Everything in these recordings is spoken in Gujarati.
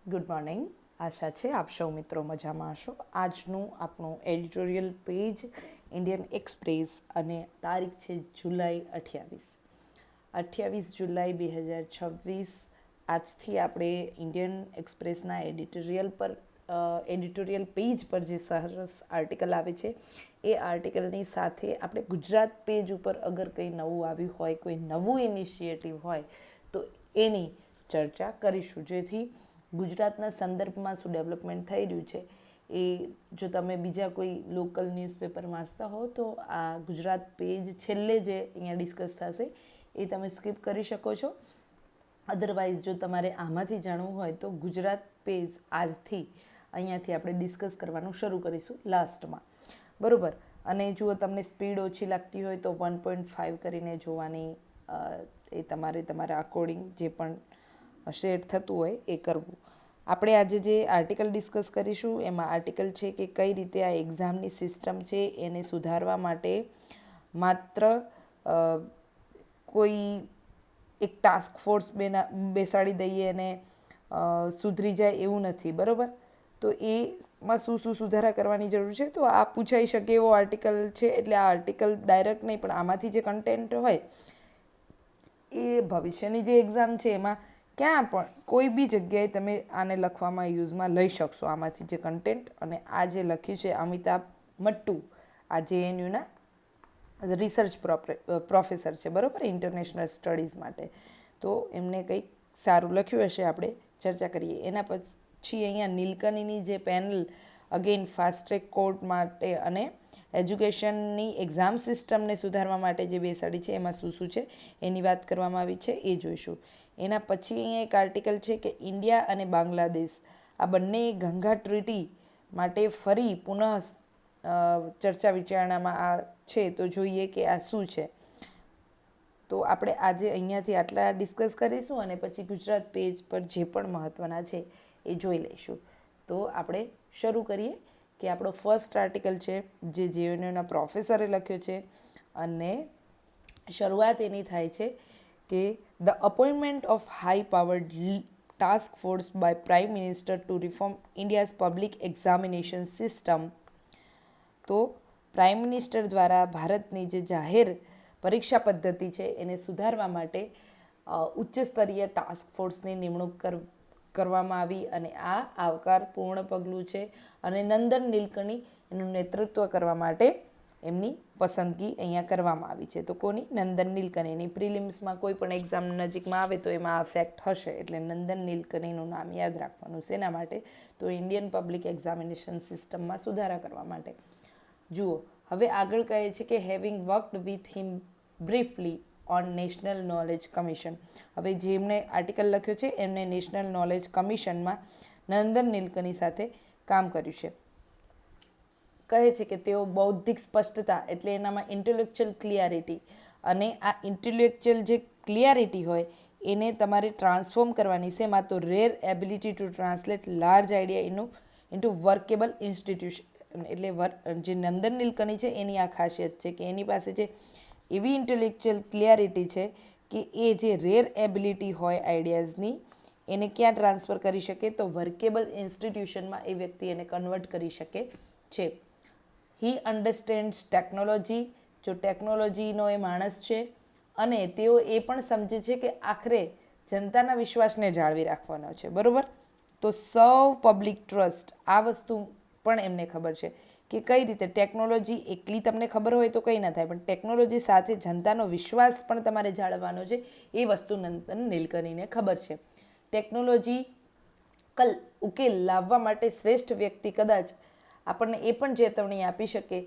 Good morning. આશા છે આપ સૌ મિત્રો મજામાં હશો. આજનું આપણું એડિટોરિયલ પેજ ઇન્ડિયન એક્સપ્રેસ અને તારીખ છે જુલાઈ 28 જુલાઈ 2026. આજથી આપણે ઇન્ડિયન એક્સપ્રેસના એડિટોરિયલ પેજ પર જે સરસ આર્ટિકલ આવે છે એ આર્ટિકલની સાથે આપણે ગુજરાત પેજ ઉપર અગર કંઈ નવું આવ્યું હોય, કોઈ નવું ઇનિશિયેટિવ હોય તો એની ચર્ચા કરીશું, જેથી ગુજરાતના સંદર્ભમાં શું ડેવલપમેન્ટ થઈ રહ્યું છે એ જો તમે બીજા કોઈ લોકલ ન્યૂઝપેપર વાંચતા હો તો આ ગુજરાત પેજ છેલ્લે જે અહીંયા ડિસ્કસ થશે એ તમે સ્કીપ કરી શકો છો. અધરવાઇઝ જો તમારે આમાંથી જાણવું હોય તો ગુજરાત પેજ આજથી અહીંયાથી આપણે ડિસ્કસ કરવાનું શરૂ કરીશું લાસ્ટમાં, બરાબર. અને જુઓ, તમને સ્પીડ ઓછી લાગતી હોય તો 1.5 કરીને જોવાની, એ તમારા અકોર્ડિંગ જે પણ શેર થતું હોય એ કરવું. આપણે આજે જે આર્ટિકલ ડિસ્કસ કરીશું એમાં આર્ટિકલ છે કે કઈ રીતે આ એક્ઝામની સિસ્ટમ છે એને સુધારવા માટે માત્ર કોઈ એક ટાસ્ક ફોર્સ બેસાડી દઈએ અને સુધરી જાય એવું નથી, બરાબર. તો એમાં શું શું સુધારા કરવાની જરૂર છે તો આ પૂછાઈ શકે એવો આર્ટિકલ છે. એટલે આ આર્ટિકલ ડાયરેક્ટ નહીં પણ આમાંથી જે કન્ટેન્ટ હોય એ ભવિષ્યની જે એક્ઝામ છે એમાં ક્યાં પણ કોઈ બી જગ્યાએ તમે આને લખવામાં યુઝમાં લઈ શકશો આમાંથી જે કન્ટેન્ટ. અને આ જે લખ્યું છે અમિતાભ મટ્ટુ, આ JNUના રિસર્ચ પ્રોફેસર છે, બરાબર, ઇન્ટરનેશનલ સ્ટડીઝ માટે. તો એમને કંઈક સારું લખ્યું હશે, આપણે ચર્ચા કરીએ. એના પછી અહીંયા નીલકનીની જે panel again fast track court માટે અને એજ્યુકેશનની એક્ઝામ સિસ્ટમને સુધારવા માટે જે બેસાડી છે એમાં શું શું છે એની વાત કરવામાં આવી છે એ જોઈશું. એના પછી અહીંયા એક આર્ટિકલ છે કે ઇન્ડિયા અને બાંગ્લાદેશ આ બંને ગંગા ટ્રીટી માટે ફરી પુનઃ ચર્ચા વિચારણામાં આ છે, તો જોઈએ કે આ શું છે. તો આપણે આજે અહીંયાથી આટલા ડિસ્કસ કરીશું અને પછી ગુજરાત પેજ પર જે પણ મહત્ત્વના છે એ જોઈ લઈશું. તો આપણે શરૂ કરીએ કે આપણો ફર્સ્ટ આર્ટિકલ છે જે JNUના પ્રોફેસરે લખ્યો છે અને શરૂઆત એની થાય છે કે the appointment of high powered task force by prime minister to reform India's public examination system. તો પ્રાઇમ મિનિસ્ટર દ્વારા ભારતની જે જાહેર પરીક્ષા પદ્ધતિ છે એને સુધારવા માટે ઉચ્ચ સ્તરીય ટાસ્ક ફોર્સની નિમણૂક કરવામાં આવી અને આ આવકારપૂર્ણ પગલું છે. અને નંદન નીલકણી એનું નેતૃત્વ કરવા માટે એમની પસંદગી અહીંયા કરવામાં આવી છે. તો કોની? નંદન નીલકણીની. પ્રિલિમ્સમાં કોઈ પણ એક્ઝામ નજીકમાં આવે તો એમાં આ ફેક્ટ હશે, એટલે નંદન નીલકણીનું નામ યાદ રાખવાનું. શેના માટે? તો ઇન્ડિયન પબ્લિક એક્ઝામિનેશન સિસ્ટમમાં સુધારા કરવા માટે. જુઓ, હવે આગળ કહે છે કે having worked with him briefly on national knowledge commission. હવે જેમણે આર્ટિકલ લખ્યો છે એમને નેશનલ નોલેજ કમિશનમાં નંદન નીલકણી સાથે કામ કર્યું છે. કહે છે કે તેઓ બૌદ્ધિક સ્પષ્ટતા એટલે એનામાં ઇન્ટેલેક્ચ્યુઅલ ક્લિયરિટી, અને આ ઇન્ટેલેક્ચ્યુઅલ જે ક્લિયરિટી હોય એને તમારે ટ્રાન્સફોર્મ કરવાની છે. એમાં તો rare ability to translate large idea into workable institution. એટલે જે નંદન નીલકણી છે એની આ ખાસિયત છે કે એની પાસે જે એવી ઇન્ટેલેક્ચ્યુઅલ ક્લિયરિટી છે કે એ જે રેર એબિલિટી હોય આઈડિયાઝની એને ક્યાં ટ્રાન્સફર કરી શકે? તો વર્કેબલ ઇન્સ્ટિટ્યુશનમાં એ વ્યક્તિ એને કન્વર્ટ કરી શકે છે. હી અન્ડરસ્ટેન્ડ્સ ટેકનોલોજી. જો ટેકનોલોજીનો એ માણસ છે અને તેઓ એ પણ સમજે છે કે આખરે જનતાના વિશ્વાસને જાળવી રાખવાનો છે, બરાબર. તો સૌ પબ્લિક ટ્રસ્ટ આ વસ્તુ પણ એમને ખબર છે કે કઈ રીતે ટેકનોલોજી એકલી તમને ખબર હોય તો કંઈ ના થાય, પણ ટેકનોલોજી સાથે જનતાનો વિશ્વાસ પણ તમારે જાળવવાનો છે એ વસ્તુ નંદન નીલકણીને ખબર છે. ટેકનોલોજી ઉકેલ લાવવા માટે શ્રેષ્ઠ વ્યક્તિ કદાચ આપણને એ પણ ચેતવણી આપી શકે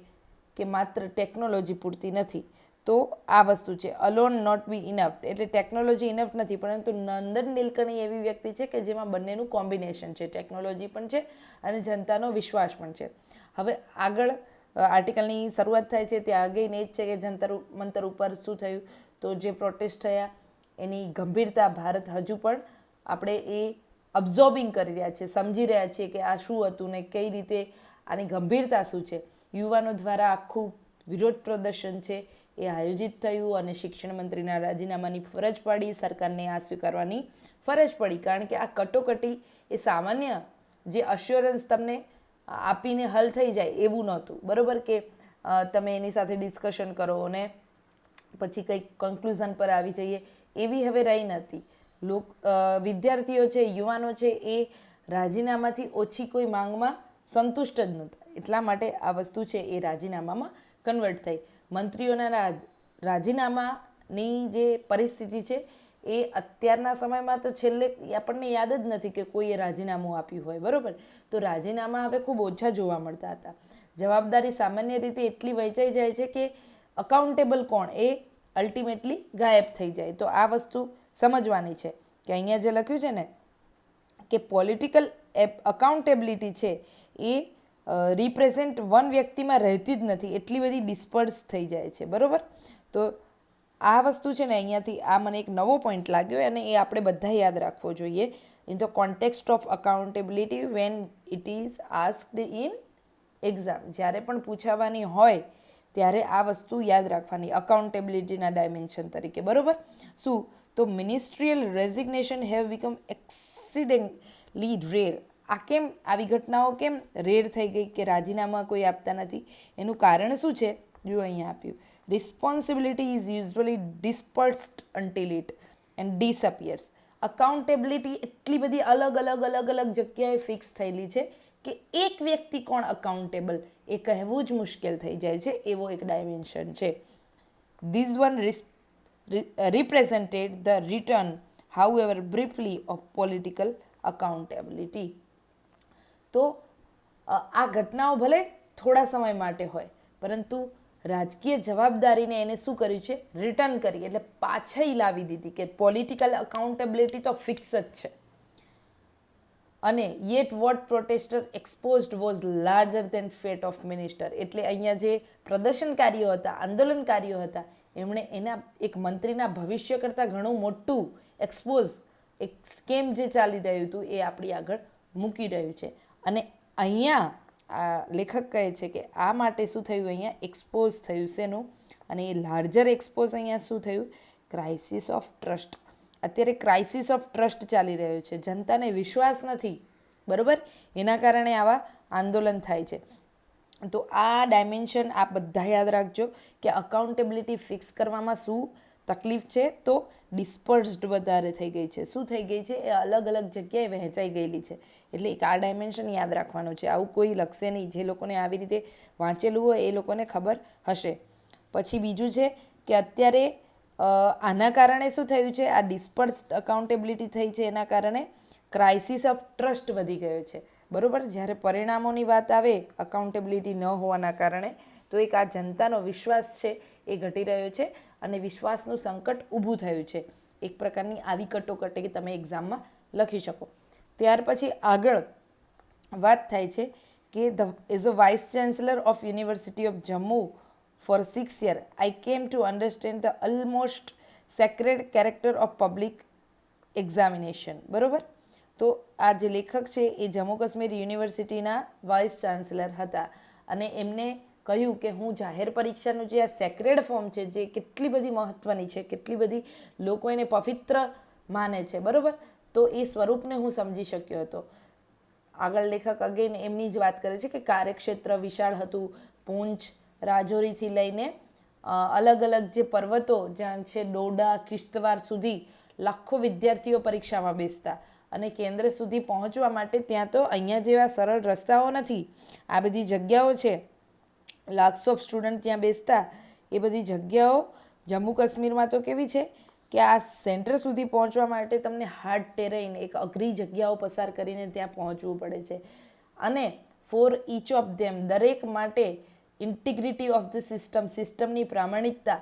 કે માત્ર ટેકનોલોજી પૂરતી નથી. તો આ વસ્તુ છે અલોન નોટ બી ઇનફ, એટલે ટેકનોલોજી ઇનફ નથી, પરંતુ નંદન નીલકણી એવી વ્યક્તિ છે કે જેમાં બંનેનું કોમ્બિનેશન છે, ટેકનોલોજી પણ છે અને જનતાનો વિશ્વાસ પણ છે. હવે આગળ આર્ટિકલની શરૂઆત થાય છે ત્યાં આગળ એ જ છે કે જંતર મંતર ઉપર શું થયું, તો જે પ્રોટેસ્ટ થયા એની ગંભીરતા ભારત હજુ પણ આપણે એ અબ્ઝોર્બિંગ કરી રહ્યા છીએ, સમજી રહ્યા છીએ કે આ શું હતું ને કઈ રીતે આની ગંભીરતા શું છે. યુવાનો દ્વારા આખું વિરોધ પ્રદર્શન છે એ આયોજિત થયું અને શિક્ષણ મંત્રીના રાજીનામાની ફરજ પડી, સરકારને આ સ્વીકારવાની ફરજ પડી, કારણ કે આ કટોકટી એ સામાન્ય જે અશ્યોરન્સ તમને આપીને હલ થઈ જાય એવું નહોતું, બરાબર, કે તમે એની સાથે ડિસ્કશન કરો અને પછી કંઈક કન્ક્લુઝન પર આવી જઈએ, એવી હવે રહી નથી. વિદ્યાર્થીઓ છે, યુવાનો છે, એ રાજીનામાથી ઓછી કોઈ માંગમાં સંતુષ્ટ જ નહોતા, એટલા માટે આ વસ્તુ છે એ રાજીનામામાં કન્વર્ટ થઈ. મંત્રીઓના રાજીનામાની જે પરિસ્થિતિ છે એ અત્યારના સમયમાં તો છેલ્લે આપણને યાદ જ નથી કે કોઈએ રાજીનામું આપ્યું હોય, બરાબર. તો રાજીનામા હવે ખૂબ ઓછા જોવા મળતા હતા. જવાબદારી સામાન્ય રીતે એટલી વહેંચાઈ જાય છે કે અકાઉન્ટેબલ કોણ એ અલ્ટિમેટલી ગાયબ થઈ જાય. તો આ વસ્તુ સમજવાની છે કે અહીંયા જે લખ્યું છે ને કે પોલિટિકલ અકાઉન્ટેબિલિટી છે એ રિપ્રેઝેન્ટ વન વ્યક્તિમાં રહેતી જ નથી, એટલી બધી ડિસ્પર્સ થઈ જાય છે, બરાબર. તો આ વસ્તુ છે ને અહીંયાથી આ મને એક નવો પોઈન્ટ લાગ્યો અને એ આપણે બધા યાદ રાખવો જોઈએ. In the context of accountability when it is asked in exam, જ્યારે પણ પૂછાવાની હોય ત્યારે આ વસ્તુ યાદ રાખવાની અકાઉન્ટેબિલિટીના ડાયમેન્શન તરીકે, બરાબર. શું તો ministerial resignation have become accidentally rare. આ કેમ આવી ઘટનાઓ કેમ રેર થઈ ગઈ કે રાજીનામા કોઈ આપતા નથી? એનું કારણ શું છે? જો અહીંયા આપ્યું, responsibility is usually dispersed until it end disappears. Accountability એટલી બધી અલગ અલગ જગ્યાએ ફિક્સ થયેલી છે કે એક વ્યક્તિ કોણ અકાઉન્ટેબલ એ કહેવું જ મુશ્કેલ થઈ જાય છે, એવો એક ડાયમેન્શન છે. These one represented the return, however briefly, of political accountability. તો આ ઘટનાઓ ભલે થોડા સમય માટે હોય, પરંતુ રાજકીય જવાબદારીને એને શું કર્યું છે? રિટર્ન કરી, એટલે પાછળ લાવી દીધી કે પોલિટિકલ અકાઉન્ટેબિલિટી તો ફિક્સ જ છે. અને yet what protester exposed was larger than fate of minister. એટલે અહીંયા જે પ્રદર્શનકારીઓ હતા, આંદોલનકારીઓ હતા, એમણે એના એક મંત્રીના ભવિષ્ય કરતાં ઘણું મોટું એક્સપોઝ, એક સ્કેમ જે ચાલી રહ્યું હતું એ આપણી આગળ મૂકી રહ્યું છે. અને અહીંયા આ લેખક કહે છે કે આ માટે શું થયું? અહીંયા એક્સપોઝ થયું શેનું? અને એ લાર્જર એક્સપોઝ અહીંયા શું થયું? Crisis of trust. અત્યારે ક્રાઇસિસ ઓફ ટ્રસ્ટ ચાલી રહ્યો છે, જનતાને વિશ્વાસ નથી, બરાબર, એના કારણે આવા આંદોલન થાય છે. તો આ ડાયમેન્શન આ બધા યાદ રાખજો કે અકાઉન્ટેબિલિટી ફિક્સ કરવામાં શું તકલીફ છે? તો ડિસ્પર્સ્ડ વધારે થઈ ગઈ છે. શું થઈ ગઈ છે? એ અલગ અલગ જગ્યાએ વહેંચાઈ ગયેલી છે. એટલે એક આ ડાયમેન્શન યાદ રાખવાનું છે. આવું કોઈ લખશે નહીં, જે લોકોને આવી રીતે વાંચેલું હોય એ લોકોને ખબર હશે. પછી બીજું છે કે અત્યારે આના કારણે શું થયું છે? આ ડિસ્પર્સ્ડ અકાઉન્ટેબિલિટી થઈ છે, એના કારણે ક્રાઇસિસ ઓફ ટ્રસ્ટ વધી ગયો છે, બરાબર. જ્યારે પરિણામોની વાત આવે અકાઉન્ટેબિલિટી ન હોવાના કારણે, તો એક આ જનતાનો વિશ્વાસ છે એ ઘટી રહ્યો છે અને વિશ્વાસનું સંકટ ઊભું થયું છે. એક પ્રકારની આવી કટોકટી તમે એક્ઝામમાં લખી શકો. ત્યાર પછી આગળ વાત થાય છે કે as a vice chancellor of university of Jammu for 6 years, I came to understand the almost sacred character of public examination. બરાબર. તો આ જે લેખક છે એ જમ્મુ કાશ્મીર યુનિવર્સિટીના વાઇસ ચાન્સલર હતા અને એમને કહ્યું કે હું જાહેર પરીક્ષાનું જે આ સેક્રેડ ફોર્મ છે, જે કેટલી બધી મહત્ત્વની છે, કેટલી બધી લોકો એને પવિત્ર માને છે, બરાબર, તો એ સ્વરૂપને હું સમજી શક્યો હતો. આગળ લેખક અગેન એમની જ વાત કરે છે કે કાર્યક્ષેત્ર વિશાળ હતું. પૂંછ, રાજૌરીથી લઈને અલગ અલગ જે પર્વતો જ્યાં છે, ડોડા, કિશ્તવાર સુધી લાખો વિદ્યાર્થીઓ પરીક્ષામાં બેસતા અને કેન્દ્ર સુધી પહોંચવા માટે ત્યાં તો અહીંયા જેવા સરળ રસ્તાઓ નથી. આ બધી જગ્યાઓ છે, લાખ્સ ઓફ સ્ટુડન્ટ ત્યાં બેસતા. એ બધી જગ્યાઓ જમ્મુ કાશ્મીરમાં તો કેવી છે કે આ સેન્ટર સુધી પહોંચવા માટે તમને હાર્ડ ટેરેઇન, એક અઘરી જગ્યાઓ પસાર કરીને ત્યાં પહોંચવું પડે છે. અને ફોર ઈચ ઓફ ધેમ, દરેક માટે ઇન્ટિગ્રિટી ઓફ ધ સિસ્ટમ, સિસ્ટમની પ્રામાણિકતા,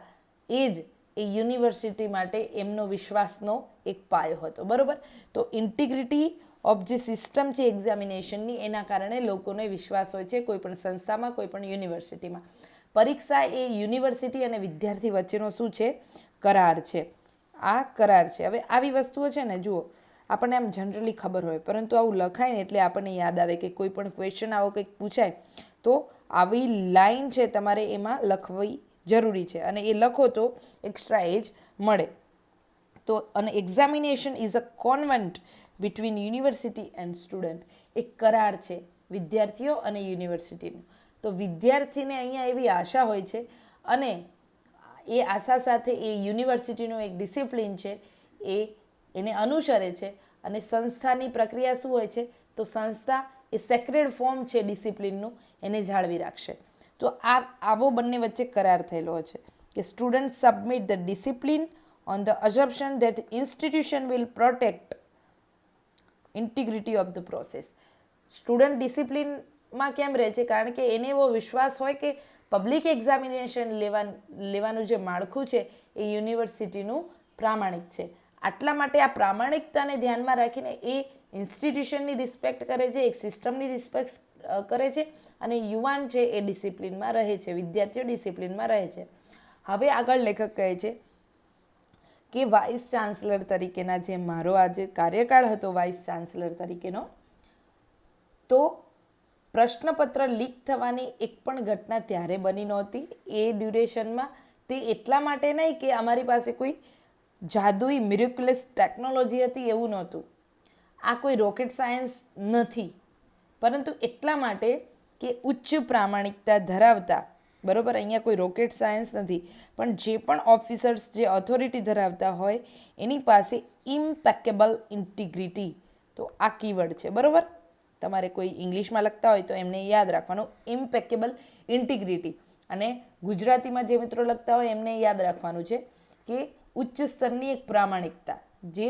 એ જ એ યુનિવર્સિટી માટે એમનો વિશ્વાસનો એક પાયો હતો, બરાબર. તો ઇન્ટિગ્રિટી ઓફ જે સિસ્ટમ છે એક્ઝામિનેશનની, એના કારણે લોકોને વિશ્વાસ હોય છે કોઈ પણ સંસ્થામાં, કોઈ પણ યુનિવર્સિટીમાં. પરીક્ષા એ યુનિવર્સિટી અને વિદ્યાર્થી વચ્ચેનો શું છે? કરાર છે. આ કરાર છે. હવે આવી વસ્તુઓ છે ને, જુઓ, આપણને આમ જનરલી ખબર હોય, પરંતુ આવું લખાય ને એટલે આપણને યાદ આવે કે કોઈ પણ ક્વેશ્ચન આવો કંઈક પૂછાય તો આવી લાઈન છે તમારે એમાં લખવી જરૂરી છે, અને એ લખો તો એક્સ્ટ્રા એજ મળે. તો અને examination is a convent between university and student. એક કરાર છે વિદ્યાર્થીઓ અને યુનિવર્સિટીનો. તો વિદ્યાર્થીને અહીંયા એવી આશા હોય છે, અને એ આશા સાથે એ યુનિવર્સિટીનું એક ડિસિપ્લિન છે એને અનુસરે છે, અને સંસ્થાની પ્રક્રિયા શું હોય છે, તો સંસ્થા એ સેક્રેડ ફોર્મ છે ડિસિપ્લિનનું, એને જાળવી રાખશે. તો આવો બંને વચ્ચે કરાર થયેલો છે કે student submit the discipline on the assumption that institution will protect integrity of the process. Student ડિસિપ્લિનમાં કેમ રહે છે? કારણ કે એને એવો વિશ્વાસ હોય કે પબ્લિક એક્ઝામિનેશન લેવાનું જે માળખું છે એ યુનિવર્સિટીનું પ્રામાણિક છે. આટલા માટે આ પ્રામાણિકતાને ધ્યાનમાં રાખીને એ ઇન્સ્ટિટ્યુશનની રિસ્પેક્ટ કરે છે, એક સિસ્ટમની રિસ્પેક્ટ કરે છે, અને યુવાન છે એ ડિસિપ્લિનમાં રહે છે, વિદ્યાર્થીઓ ડિસિપ્લિનમાં રહે છે. હવે આગળ લેખક કહે છે કે વાઇસ ચાન્સલર તરીકેના જે મારો આજે કાર્યકાળ હતો વાઇસ ચાન્સલર તરીકેનો, તો પ્રશ્નપત્ર લીક થવાની એક પણ ઘટના ત્યારે બની નહોતી એ ડ્યુરેશનમાં. તે એટલા માટે નહીં કે અમારી પાસે કોઈ જાદુઈ મિરેક્યુલસ ટેકનોલોજી હતી, એવું નહોતું. આ કોઈ રોકેટ સાયન્સ નથી, પરંતુ એટલા માટે કે ઉચ્ચ પ્રામાણિકતા ધરાવતા, બરાબર, અહીંયા કોઈ રોકેટ સાયન્સ નથી, પણ જે પણ ઓફિસર્સ જે ઓથોરિટી ધરાવતા હોય એની પાસે ઇમ્પેકેબલ ઇન્ટિગ્રિટી, તો આ કીવર્ડ છે, બરાબર. તમારે કોઈ ઇંગ્લિશમાં લખતા હોય તો એમને યાદ રાખવાનું ઇમ્પેકેબલ ઇન્ટિગ્રિટી, અને ગુજરાતીમાં જે મિત્રો લખતા હોય એમને યાદ રાખવાનું છે કે ઉચ્ચ સ્તરની એક પ્રામાણિકતા, જે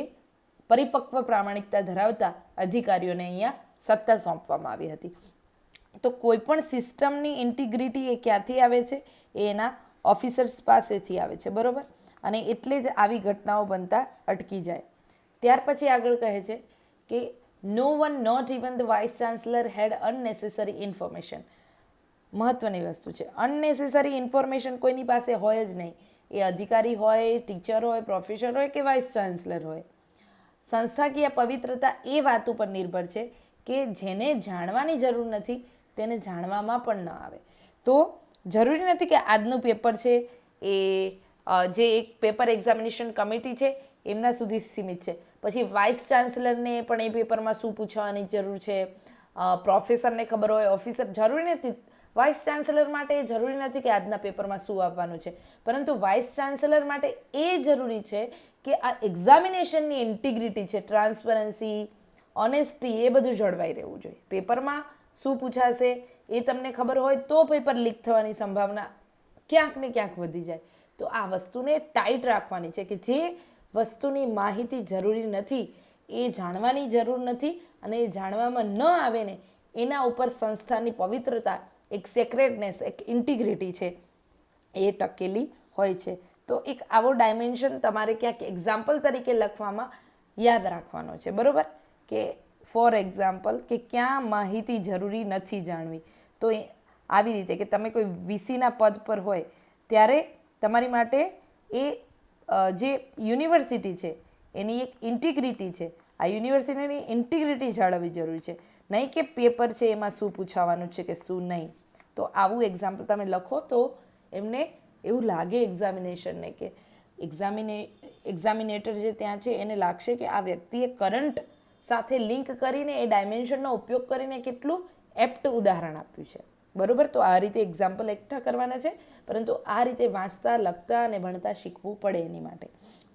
પરિપક્વ પ્રામાણિકતા ધરાવતા અધિકારીઓને અહીંયા સત્તા સોંપવામાં આવી હતી. તો કોઈ પણ સિસ્ટમની ઇન્ટિગ્રિટી એ ક્યાંથી આવે છે? એ એના ઓફિસર્સ પાસેથી આવે છે, બરાબર. અને એટલે જ આવી ઘટનાઓ બનતા અટકી જાય. ત્યાર પછી આગળ કહે છે કે no one, not even the vice chancellor had unnecessary information. મહત્વની વસ્તુ છે, અનનેસેસરી ઇન્ફોર્મેશન કોઈની પાસે હોય જ નહીં. એ અધિકારી હોય, ટીચર હોય, પ્રોફેસર હોય કે વાઇસ ચાન્સલર હોય. સંસ્થાકીય પવિત્રતા એ વાત ઉપર નિર્ભર છે કે જેને જાણવાની જરૂર નથી તેને જાણવામાં પણ ન આવે. તો જરૂરી નથી કે આજનું પેપર છે એ જે એક પેપર એક્ઝામિનેશન કમિટી છે એમના સુધી સીમિત છે. પછી વાઇસ ચાન્સલરને પણ એ પેપરમાં શું પૂછવાની જરૂર છે, પ્રોફેસરને ખબર હોય, ઓફિસર, જરૂરી નથી. વાઇસ ચાન્સલર માટે જરૂરી નથી કે આજના પેપરમાં શું આવવાનું છે, પરંતુ વાઇસ ચાન્સલર માટે એ જરૂરી છે કે આ એક્ઝામિનેશનની ઇન્ટિગ્રિટી છે, ટ્રાન્સપરન્સી, ઓનેસ્ટી, એ બધું જળવાઈ રહેવું જોઈએ. પેપરમાં શું પૂછાશે એ તમને ખબર હોય તો પેપર લીક થવાની સંભાવના ક્યાંક ને ક્યાંક વધી જાય. તો આ વસ્તુને ટાઈટ રાખવાની છે કે જે વસ્તુની માહિતી જરૂરી નથી, એ જાણવાની જરૂર નથી, અને એ જાણવામાં ન આવે ને એના ઉપર સંસ્થાની પવિત્રતા, એક સેક્રેટનેસ, એક ઇન્ટિગ્રિટી છે એ ટકેલી હોય છે. તો એક આવો ડાયમેન્શન તમારે ક્યાંક એક્ઝામ્પલ તરીકે લખવામાં યાદ રાખવાનો છે, બરાબર. કે ફોર એક્ઝામ્પલ કે ક્યાં માહિતી જરૂરી નથી જાણવી. તો એ આવી રીતે કે તમે કોઈ વીસીના પદ પર હોય ત્યારે તમારી માટે એ જે યુનિવર્સિટી છે એની એક ઇન્ટિગ્રિટી છે, આ યુનિવર્સિટીની ઇન્ટિગ્રિટી જાળવવી જરૂરી છે, નહીં કે પેપર છે એમાં શું પૂછાવાનું છે કે શું નહીં. તો આવું એક્ઝામ્પલ તમે લખો તો એમને એવું લાગે એક્ઝામિનેશનને કે એક્ઝામિનેટર જે ત્યાં છે એને લાગશે કે આ વ્યક્તિએ કરંટ સાથે લિંક કરીને એ ડાયમેન્શનનો ઉપયોગ કરીને કેટલું એપ્ટ ઉદાહરણ આપ્યું છે, બરાબર. તો આ રીતે એક્ઝામ્પલ એકઠા કરવાના છે, પરંતુ આ રીતે વાંચતા, લખતા અને ભણતા શીખવું પડે એની માટે.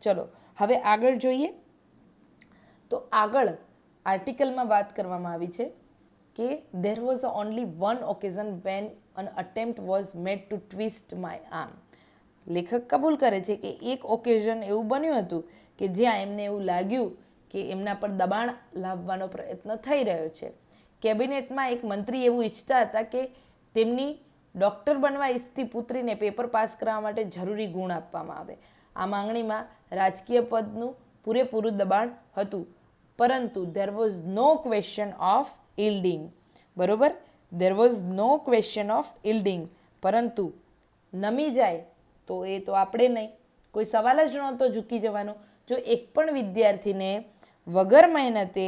ચલો હવે આગળ જોઈએ. તો આગળ આર્ટિકલમાં વાત કરવામાં આવી છે કે there was only one occasion when an attempt was made to twist my arm. લેખક કબૂલ કરે છે કે એક ઓકેઝન એવું બન્યું હતું કે જ્યાં એમને એવું લાગ્યું કે એમના પર દબાણ લાવવાનો પ્રયત્ન થઈ રહ્યો છે. કેબિનેટમાં એક મંત્રી એવું ઈચ્છતા હતા કે તેમની ડૉક્ટર બનવા ઈચ્છતી પુત્રીને પેપર પાસ કરવા માટે જરૂરી ગુણ આપવામાં આવે. આ માંગણીમાં રાજકીય પદનું પૂરેપૂરું દબાણ હતું, પરંતુ there was no question of yielding, બરોબર. there was no question of yielding, પરંતુ નમી જાય તો એ તો આપણે નહીં, કોઈ સવાલ જ નહોતો ઝૂકી જવાનો. જો એક પણ વિદ્યાર્થીને વગર મહેનતે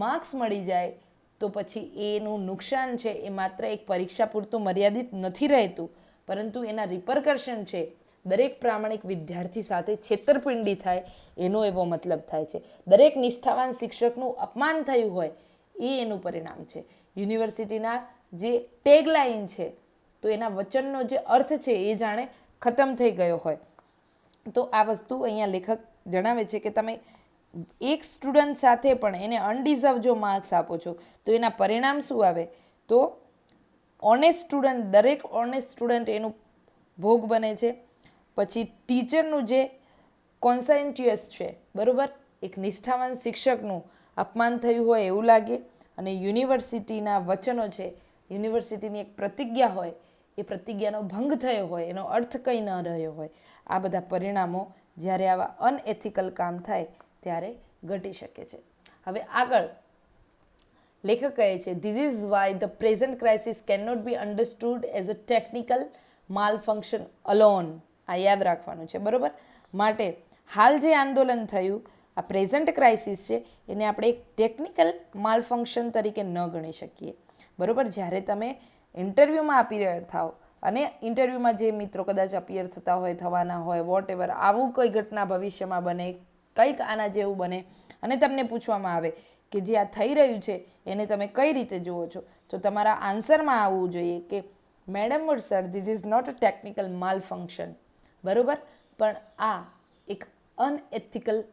માર્ક્સ મળી જાય તો પછી એનું નુકસાન છે એ માત્ર એક પરીક્ષા પૂરતું મર્યાદિત નથી રહેતું, પરંતુ એના રિપરકર્શન છે દરેક પ્રામાણિક વિદ્યાર્થી સાથે છેતરપિંડી થાય એનો એવો મતલબ થાય છે. દરેક નિષ્ઠાવાન શિક્ષકનું અપમાન થયું હોય એ એનું પરિણામ છે. યુનિવર્સિટીના જે ટેગલાઇન છે તો એના વચનનો જે અર્થ છે એ જાણે ખતમ થઈ ગયો હોય. તો આ વસ્તુ અહીંયા લેખક જણાવે છે કે તમે એક સ્ટુડન્ટ સાથે પણ એને અનડિઝર્વ જો માર્ક્સ આપો છો તો એના પરિણામ શું આવે? તો ઓનેસ્ટ સ્ટુડન્ટ, દરેક ઓનેસ્ટ સ્ટુડન્ટ એનું ભોગ બને છે. પછી ટીચરનું જે કોન્સેન્ટ્યુઅસ છે, બરાબર, એક નિષ્ઠાવાન શિક્ષકનું અપમાન થયું હોય એવું લાગે, અને યુનિવર્સિટીના વચનો છે, યુનિવર્સિટીની એક પ્રતિજ્ઞા હોય, એ પ્રતિજ્ઞાનો ભંગ થયો હોય, એનો અર્થ કંઈ ન રહ્યો હોય. આ બધા પરિણામો જ્યારે આવા અનએથિકલ કામ થાય ત્યારે ઘટી શકે છે. હવે આગળ લેખક કહે છે, this is why the present crisis can not be understood as a technical malfunction alone. આ યાદ રાખવાનું છે, બરાબર. માટે હાલ જે આંદોલન થયું, આ પ્રેઝન્ટ ક્રાઇસિસ છે, એને આપણે એક ટેકનિકલ માલ ફંક્શન તરીકે ન ગણી શકીએ, બરાબર. જ્યારે તમે ઇન્ટરવ્યૂમાં અપિયર થાઓ અને ઇન્ટરવ્યૂમાં જે મિત્રો કદાચ અપિયર થતા હોય, થવાના હોય, વોટ એવર, આવું કોઈ ઘટના ભવિષ્યમાં બને, કંઈક આના જેવું બને, અને તમને પૂછવામાં આવે કે જે આ થઈ રહ્યું છે એને તમે કઈ રીતે જુઓ છો, તો તમારા આન્સરમાં આવવું જોઈએ કે madam or sir, this is not a technical malfunction, બરાબર, પણ આ એક અનએથિકલ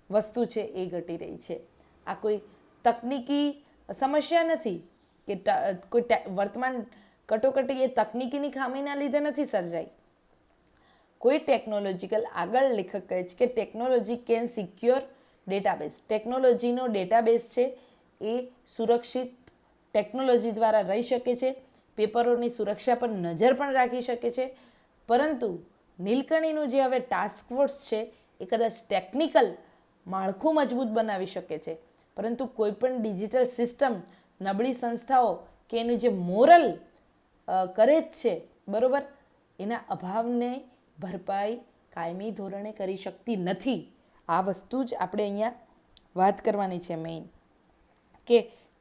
વસ્તુ છે એ ઘટી રહી છે. આ કોઈ તકનિકી સમસ્યા નથી કે કોઈ વર્તમાન કટોકટી એ તકનિકીની ખામીના લીધે નથી સર્જાઈ. કોઈ ટેકનોલોજીકલ, આગળ લેખક કહે છે કે ટેકનોલોજી કેન સિક્યોર ડેટાબેઝ. ટેકનોલોજીનો ડેટાબેઝ છે એ સુરક્ષિત ટેકનોલોજી દ્વારા રહી શકે છે, પેપરોની સુરક્ષા પર નજર પણ રાખી શકે છે. પરંતુ નીલકણીનું જે હવે ટાસ્ક ફોર્સ છે એ કદાચ ટેકનિકલ માળખું મજબૂત બનાવી શકે છે, પરંતુ કોઈપણ ડિજિટલ સિસ્ટમ નબળી સંસ્થાઓ કે એનું જે મોરલ કરે જ છે, બરાબર, એના અભાવને ભરપાઈ કાયમી ધોરણે કરી શકતી નથી. આ વસ્તુ જ આપણે અહીંયા વાત કરવાની છે મેઇન, કે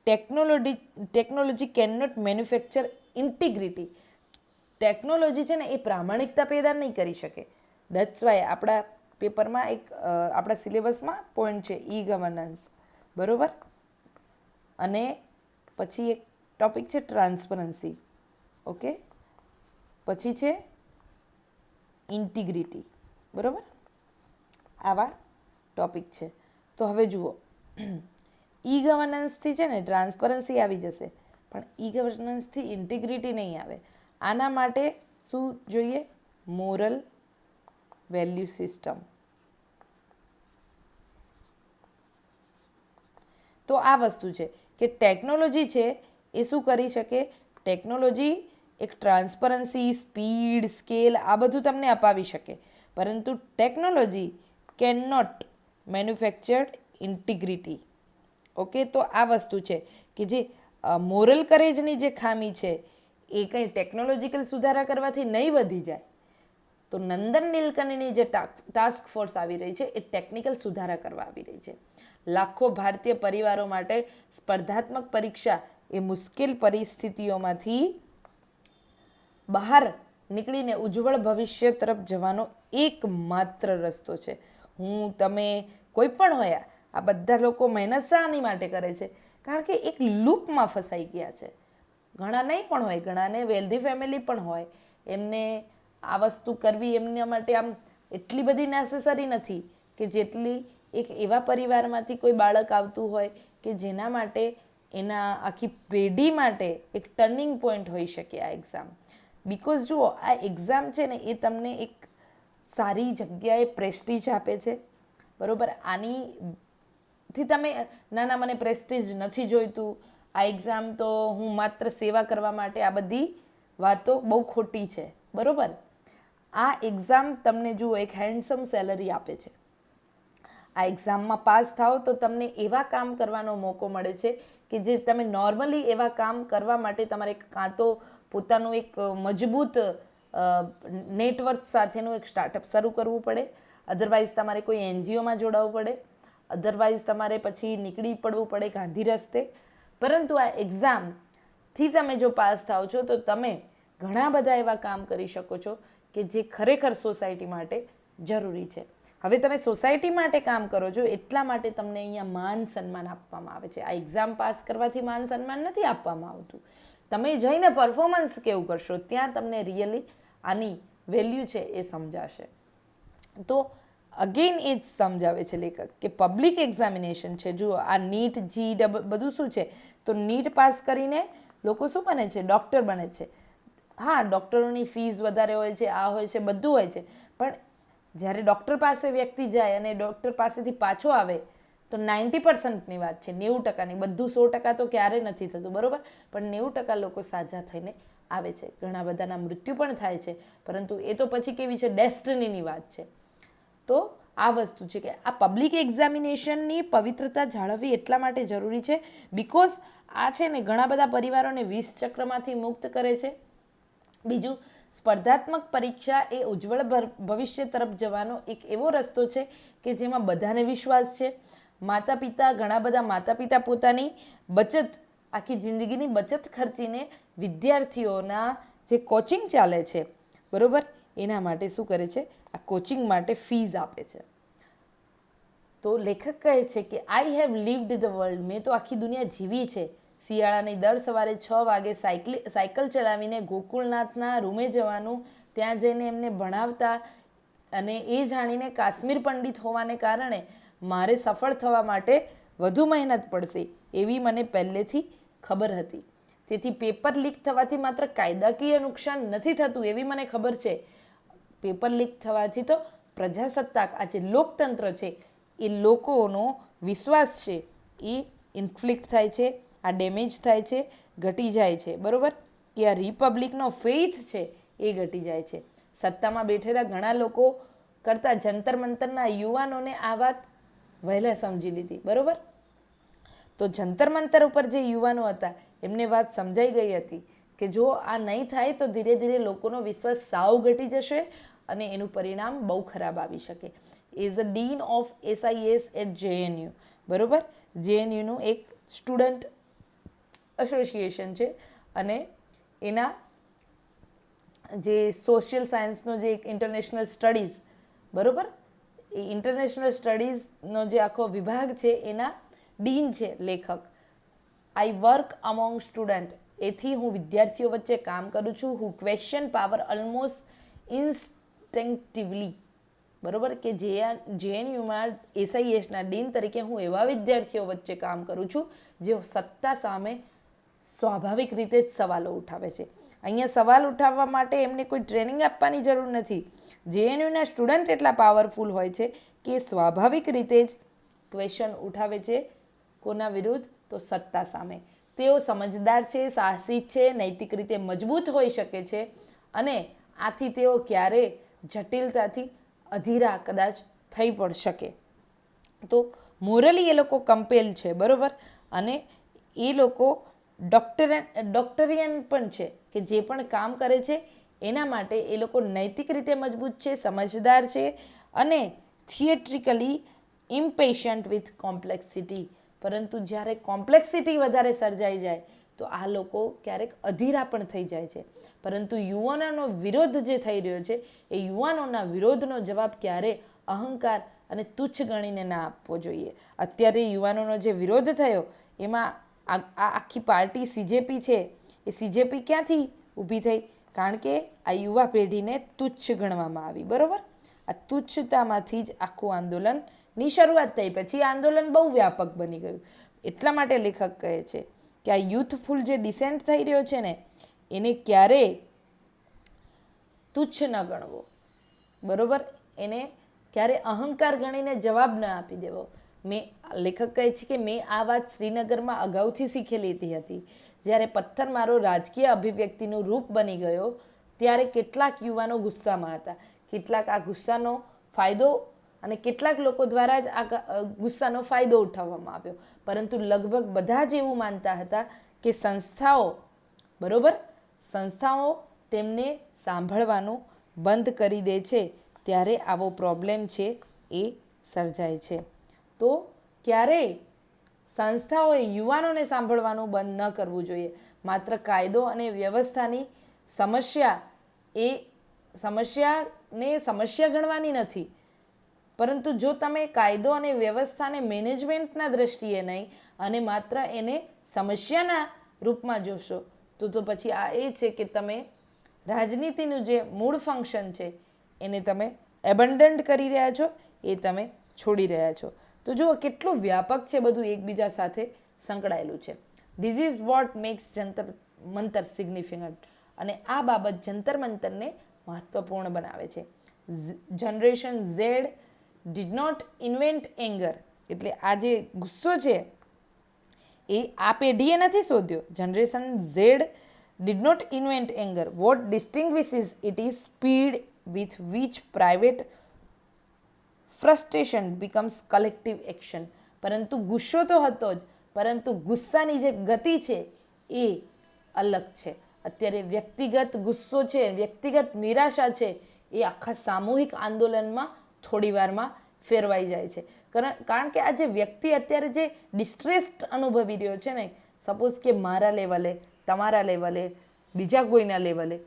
technology can not manufacture integrity. Technology છે ને એ પ્રામાણિકતા પેદા નહીં કરી શકે. દેટ્સ વાય આપણા પેપરમાં એક આપણા સિલેબસમાં પોઈન્ટ છે ઈ ગવર્નન્સ, બરાબર, અને પછી એક ટોપિક છે ટ્રાન્સપરન્સી, ઓકે, પછી છે ઇન્ટિગ્રિટી, બરાબર, આવા ટોપિક છે. તો હવે જુઓ, ઈ ગવર્નન્સથી છે ને ટ્રાન્સપરન્સી આવી જશે, પણ ઈ ગવર્નન્સથી ઇન્ટિગ્રિટી નહીં આવે. આના માટે શું જોઈએ? Moral value system. તો આ વસ્તુ છે કે ટેકનોલોજી છે એ શું કરી શકે? ટેકનોલોજી એક ટ્રાન્સપરન્સી, સ્પીડ, સ્કેલ આ બધું તમને અપાવી શકે, પરંતુ technology can not manufactured integrity. Okay, તો આ વસ્તુ છે કે જે મોરલ કરેજની જે ખામી છે એ કંઈ ટેકનોલોજીકલ સુધારા કરવાથી નહીં વધી જાય. તો નંદન નીલકણીની જે ટાસ્ક ફોર્સ આવી રહી છે એ ટેકનિકલ સુધારા કરવા આવી રહી છે. લાખો ભારતીય પરિવારો માટે સ્પર્ધાત્મક પરીક્ષા એ મુશ્કેલ પરિસ્થિતિઓમાંથી બહાર નીકળીને ઉજ્જવળ ભવિષ્ય તરફ જવાનો એકમાત્ર રસ્તો છે. હું, તમે, કોઈ પણ હોય, આ બધા લોકો મહેનત શાની માટે કરે છે? કારણ કે એક લૂપમાં ફસાઈ ગયા છે. ઘણા નહીં પણ હોય, ઘણાને વેલ્ધી ફેમિલી પણ હોય, એમને આ વસ્તુ કરવી એમના માટે આમ એટલી બધી નેસેસરી નથી કે જેટલી એક એવા પરિવારમાંથી કોઈ બાળક આવતું હોય કે જેના માટે, એના આખી પેઢી માટે એક ટર્નિંગ પોઈન્ટ હોઈ શકે આ એક્ઝામ. બિકોઝ જુઓ, આ એક્ઝામ છે ને એ તમને એક સારી જગ્યાએ પ્રેસ્ટીજ આપે છે, બરાબર. આનીથી તમે ના મને પ્રેસ્ટીજ નથી જોઈતું, આ એક્ઝામ તો હું માત્ર સેવા કરવા માટે, આ બધી વાતો બહુ ખોટી છે, બરાબર. આ એક્ઝામ તમને જુઓ એક હેન્ડસમ સેલરી આપે છે. આ એક્ઝામમાં પાસ થાઓ તો તમને એવા કામ કરવાનો મોકો મળે છે કે જે તમે નોર્મલી એવા કામ કરવા માટે તમારે કાં તો પોતાનું એક મજબૂત નેટવર્ક સાથેનું એક સ્ટાર્ટઅપ શરૂ કરવું પડે, અધરવાઇઝ તમારે કોઈ એનજીઓમાં જોડાવવું પડે, અધરવાઇઝ તમારે પછી નીકળી પડવું પડે ગાંધી રસ્તે. પરંતુ આ એક્ઝામથી તમે જો પાસ થાઓ છો તો તમે ઘણા બધા એવા કામ કરી શકો છો કે જે ખરેખર સોસાયટી માટે જરૂરી છે. હવે તમે સોસાયટી માટે કામ કરો છો એટલા માટે તમને અહીંયા માન સન્માન આપવામાં આવે છે. આ એક્ઝામ પાસ કરવાથી માન સન્માન નથી આપવામાં આવતું. તમે જઈને પરફોર્મન્સ કેવું કરશો ત્યાં તમને રિયલી આની વેલ્યુ છે એ સમજાશે. તો અગેન એ જ સમજાવે છે લેખક કે પબ્લિક એક્ઝામિનેશન છે. જુઓ આ નીટ બધું શું છે, તો નીટ પાસ કરીને લોકો શું બને છે, ડૉક્ટર બને છે. હા, ડૉક્ટરોની ફીસ વધારે હોય છે, આ હોય છે, બધું હોય છે, પણ જ્યારે ડૉક્ટર પાસે વ્યક્તિ જાય અને ડૉક્ટર પાસેથી પાછો આવે તો 90%ની વાત છે, 90%ની. બધું 100% તો ક્યારે નથી થતું, બરાબર, પણ 90% લોકો સાજા થઈને આવે છે. ઘણા બધાના મૃત્યુ પણ થાય છે, પરંતુ એ તો પછી કેવી છે, ડેસ્ટિનીની વાત છે. તો આ વસ્તુ છે કે આ પબ્લિક એક્ઝામિનેશનની પવિત્રતા જાળવવી એટલા માટે જરૂરી છે બિકોઝ આ છે ને ઘણા બધા પરિવારોને વિષ ચક્રમાંથી મુક્ત કરે છે. બીજું, સ્પર્ધાત્મક પરીક્ષા એ ઉજ્જવળ ભવિષ્ય તરફ જવાનો એક એવો રસ્તો છે કે જેમાં બધાને વિશ્વાસ છે. ઘણા બધા માતા પિતા પોતાની બચત, આખી જિંદગીની બચત ખર્ચીને વિદ્યાર્થીઓના જે કોચિંગ ચાલે છે, બરાબર, એના માટે શું કરે છે, આ કોચિંગ માટે ફીઝ આપે છે. તો લેખક કહે છે કે આઈ હેવ લીવ્ડ ધ વર્લ્ડ, મેં તો આખી દુનિયા જીવી છે. શિયાળાની દર સવારે 6 વાગે સાયકલ ચલાવીને ગોકુળનાથના રૂમે જવાનું, ત્યાં જઈને એમને ભણાવતા, અને એ જાણીને કાશ્મીર પંડિત હોવાને કારણે મારે સફળ થવા માટે વધુ મહેનત પડશે એવી મને પહેલેથી ખબર હતી. તેથી પેપર લીક થવાથી માત્ર કાયદાકીય નુકસાન નથી થતું એવી મને ખબર છે. પેપર લીક થવાથી તો પ્રજાસત્તાક, આ જે લોકતંત્ર છે, એ લોકોનો વિશ્વાસ છે એ ઇન્ફ્લિક્ટ થાય છે, આ ડેમેજ થાય છે, ઘટી જાય છે, બરાબર, કે આ રિપબ્લિકનો ફેઇથ છે એ ઘટી જાય છે. સત્તામાં બેઠેલા ઘણા લોકો કરતાં જંતર મંતરના યુવાનોને આ વાત વહેલા સમજી લીધી, બરાબર. તો જંતર મંતર ઉપર જે યુવાનો હતા એમને વાત સમજાઈ ગઈ હતી કે જો આ નહીં થાય તો ધીરે ધીરે લોકોનો વિશ્વાસ સાવ ઘટી જશે અને એનું પરિણામ બહુ ખરાબ આવી શકે. Is a dean of SIS at JNU, બરાબર, JNUનું એક સ્ટુડન્ટ એસોસિએશન છે અને એના જે સોશિયલ સાયન્સનો જે એક ઇન્ટરનેશનલ સ્ટડીઝ, બરાબર, એ ઇન્ટરનેશનલ સ્ટડીઝનો જે આખો વિભાગ છે એના ડીન છે લેખક. આઈ વર્ક અમોંગ સ્ટુડન્ટ, એથી હું વિદ્યાર્થીઓ વચ્ચે કામ કરું છું. હું ક્વેશ્ચન પાવર ઓલમોસ્ટ ઇન્સ્ટિંક્ટિવલી, બરાબર, કે JNUમાં SISના ડીન તરીકે હું એવા વિદ્યાર્થીઓ વચ્ચે કામ કરું છું જેઓ સત્તા સામે સ્વાભાવિક રીતે જ સવાલો ઉઠાવે છે. અહીંયા સવાલ ઉઠાવવા માટે એમને કોઈ ટ્રેનિંગ આપવાની જરૂર નથી. JNUના સ્ટુડન્ટ એટલા પાવરફુલ હોય છે કે સ્વાભાવિક રીતે જ ક્વેશ્ચન ઉઠાવે છે. કોના વિરુદ્ધ? તો સત્તા સામે. તેઓ સમજદાર છે, સાહસિક છે, નૈતિક રીતે મજબૂત હોઈ શકે છે અને આથી તેઓ ક્યારે જટિલતાથી અધીરા કદાચ થઈ પણ શકે. તો મોરલી એ લોકો કમ્પેલ છે, બરાબર, અને એ લોકો ડોક્ટરિયન પણ છે કે જે પણ કામ કરે છે એના માટે એ લોકો નૈતિક રીતે મજબૂત છે, સમજદાર છે અને થિયેટ્રિકલી ઇમ્પેશન્ટ વિથ કોમ્પ્લેક્સિટી. પરંતુ જ્યારે કોમ્પ્લેક્સિટી વધારે સર્જાઈ જાય તો આ લોકો ક્યારેક અધીરા પણ થઈ જાય છે. પરંતુ યુવાનોનો વિરોધ જે થઈ રહ્યો છે એ યુવાનોના વિરોધનો જવાબ ક્યારે અહંકાર અને તુચ્છ ગણીને ના આપવો જોઈએ. અત્યારે યુવાનોનો જે વિરોધ થયો એમાં આ આખી પાર્ટી CJP છે, એ CJP ક્યાંથી ઊભી થઈ? કારણ કે આ યુવા પેઢીને તુચ્છ ગણવામાં આવી, બરાબર. આ તુચ્છતામાંથી જ આખું આંદોલનની શરૂઆત થઈ. પછી આંદોલન બહુ વ્યાપક બની ગયું. એટલા માટે લેખક કહે છે કે આ યુથફુલ જે ડિસેન્ટ થઈ રહ્યો છે ને એને ક્યારેય તુચ્છ ન ગણવો, બરાબર, એને ક્યારે અહંકાર ગણીને જવાબ ન આપી દેવો. લેખક કહે છે કે મેં આ વાત શ્રીનગરમાં અગાઉથી શીખેલી હતી. જ્યારે પથ્થરમારો રાજકીય અભિવ્યક્તિનું રૂપ બની ગયો ત્યારે કેટલાક યુવાનો ગુસ્સામાં હતા. કેટલાક આ ગુસ્સાનો ફાયદો અને કેટલાક લોકો દ્વારા જ આ ગુસ્સાનો ફાયદો ઉઠાવવામાં આવ્યો. પરંતુ લગભગ બધા જ એવું માનતા હતા કે સંસ્થાઓ, બરાબર, સંસ્થાઓ તેમને સાંભળવાનું બંધ કરી દે છે ત્યારે આવો પ્રોબ્લેમ છે એ સર્જાય છે. તો ક્યારેય સંસ્થાઓએ યુવાનોને સાંભળવાનું બંધ ન કરવું જોઈએ. માત્ર કાયદો અને વ્યવસ્થાની સમસ્યાને સમસ્યા ગણવાની નથી, પરંતુ જો તમે કાયદો અને વ્યવસ્થાને મેનેજમેન્ટના દ્રષ્ટિએ નહીં અને માત્ર એને સમસ્યાના રૂપમાં જોશો તો પછી આ એ છે કે તમે રાજનીતિનું જે મૂળ ફંક્શન છે એને તમે એબન્ડન્ટ કરી રહ્યા છો, એ તમે છોડી રહ્યા છો. તો જુઓ કેટલું વ્યાપક છે બધું, એકબીજા સાથે સંકળાયેલું છે. This is what makes Jantar Mantar significant. અને આ બાબત જંતર મંતરને મહત્વપૂર્ણ બનાવે છે. Generation Z did not invent anger, એટલે આ જે ગુસ્સો છે એ આ પેઢીએ નથી શોધ્યો. Generation Z did not invent anger. What distinguishes it is speed with which private frustration becomes collective action. પરંતુ ગુસ્સો તો હતો જ, પરંતુ ગુસ્સાની જે ગતિ છે એ અલગ છે. અત્યારે વ્યક્તિગત ગુસ્સો છે, વ્યક્તિગત નિરાશા છે, એ આખા સામૂહિક આંદોલનમાં થોડી વારમાં ફેરવાઈ જાય છે. કારણ કે આ જે વ્યક્તિ અત્યારે જે ડિસ્ટ્રેસ્ડ અનુભવી રહ્યો છે ને, સપોઝ કે મારા લેવલે, તમારા લેવલે, બીજા કોઈના લેવલે,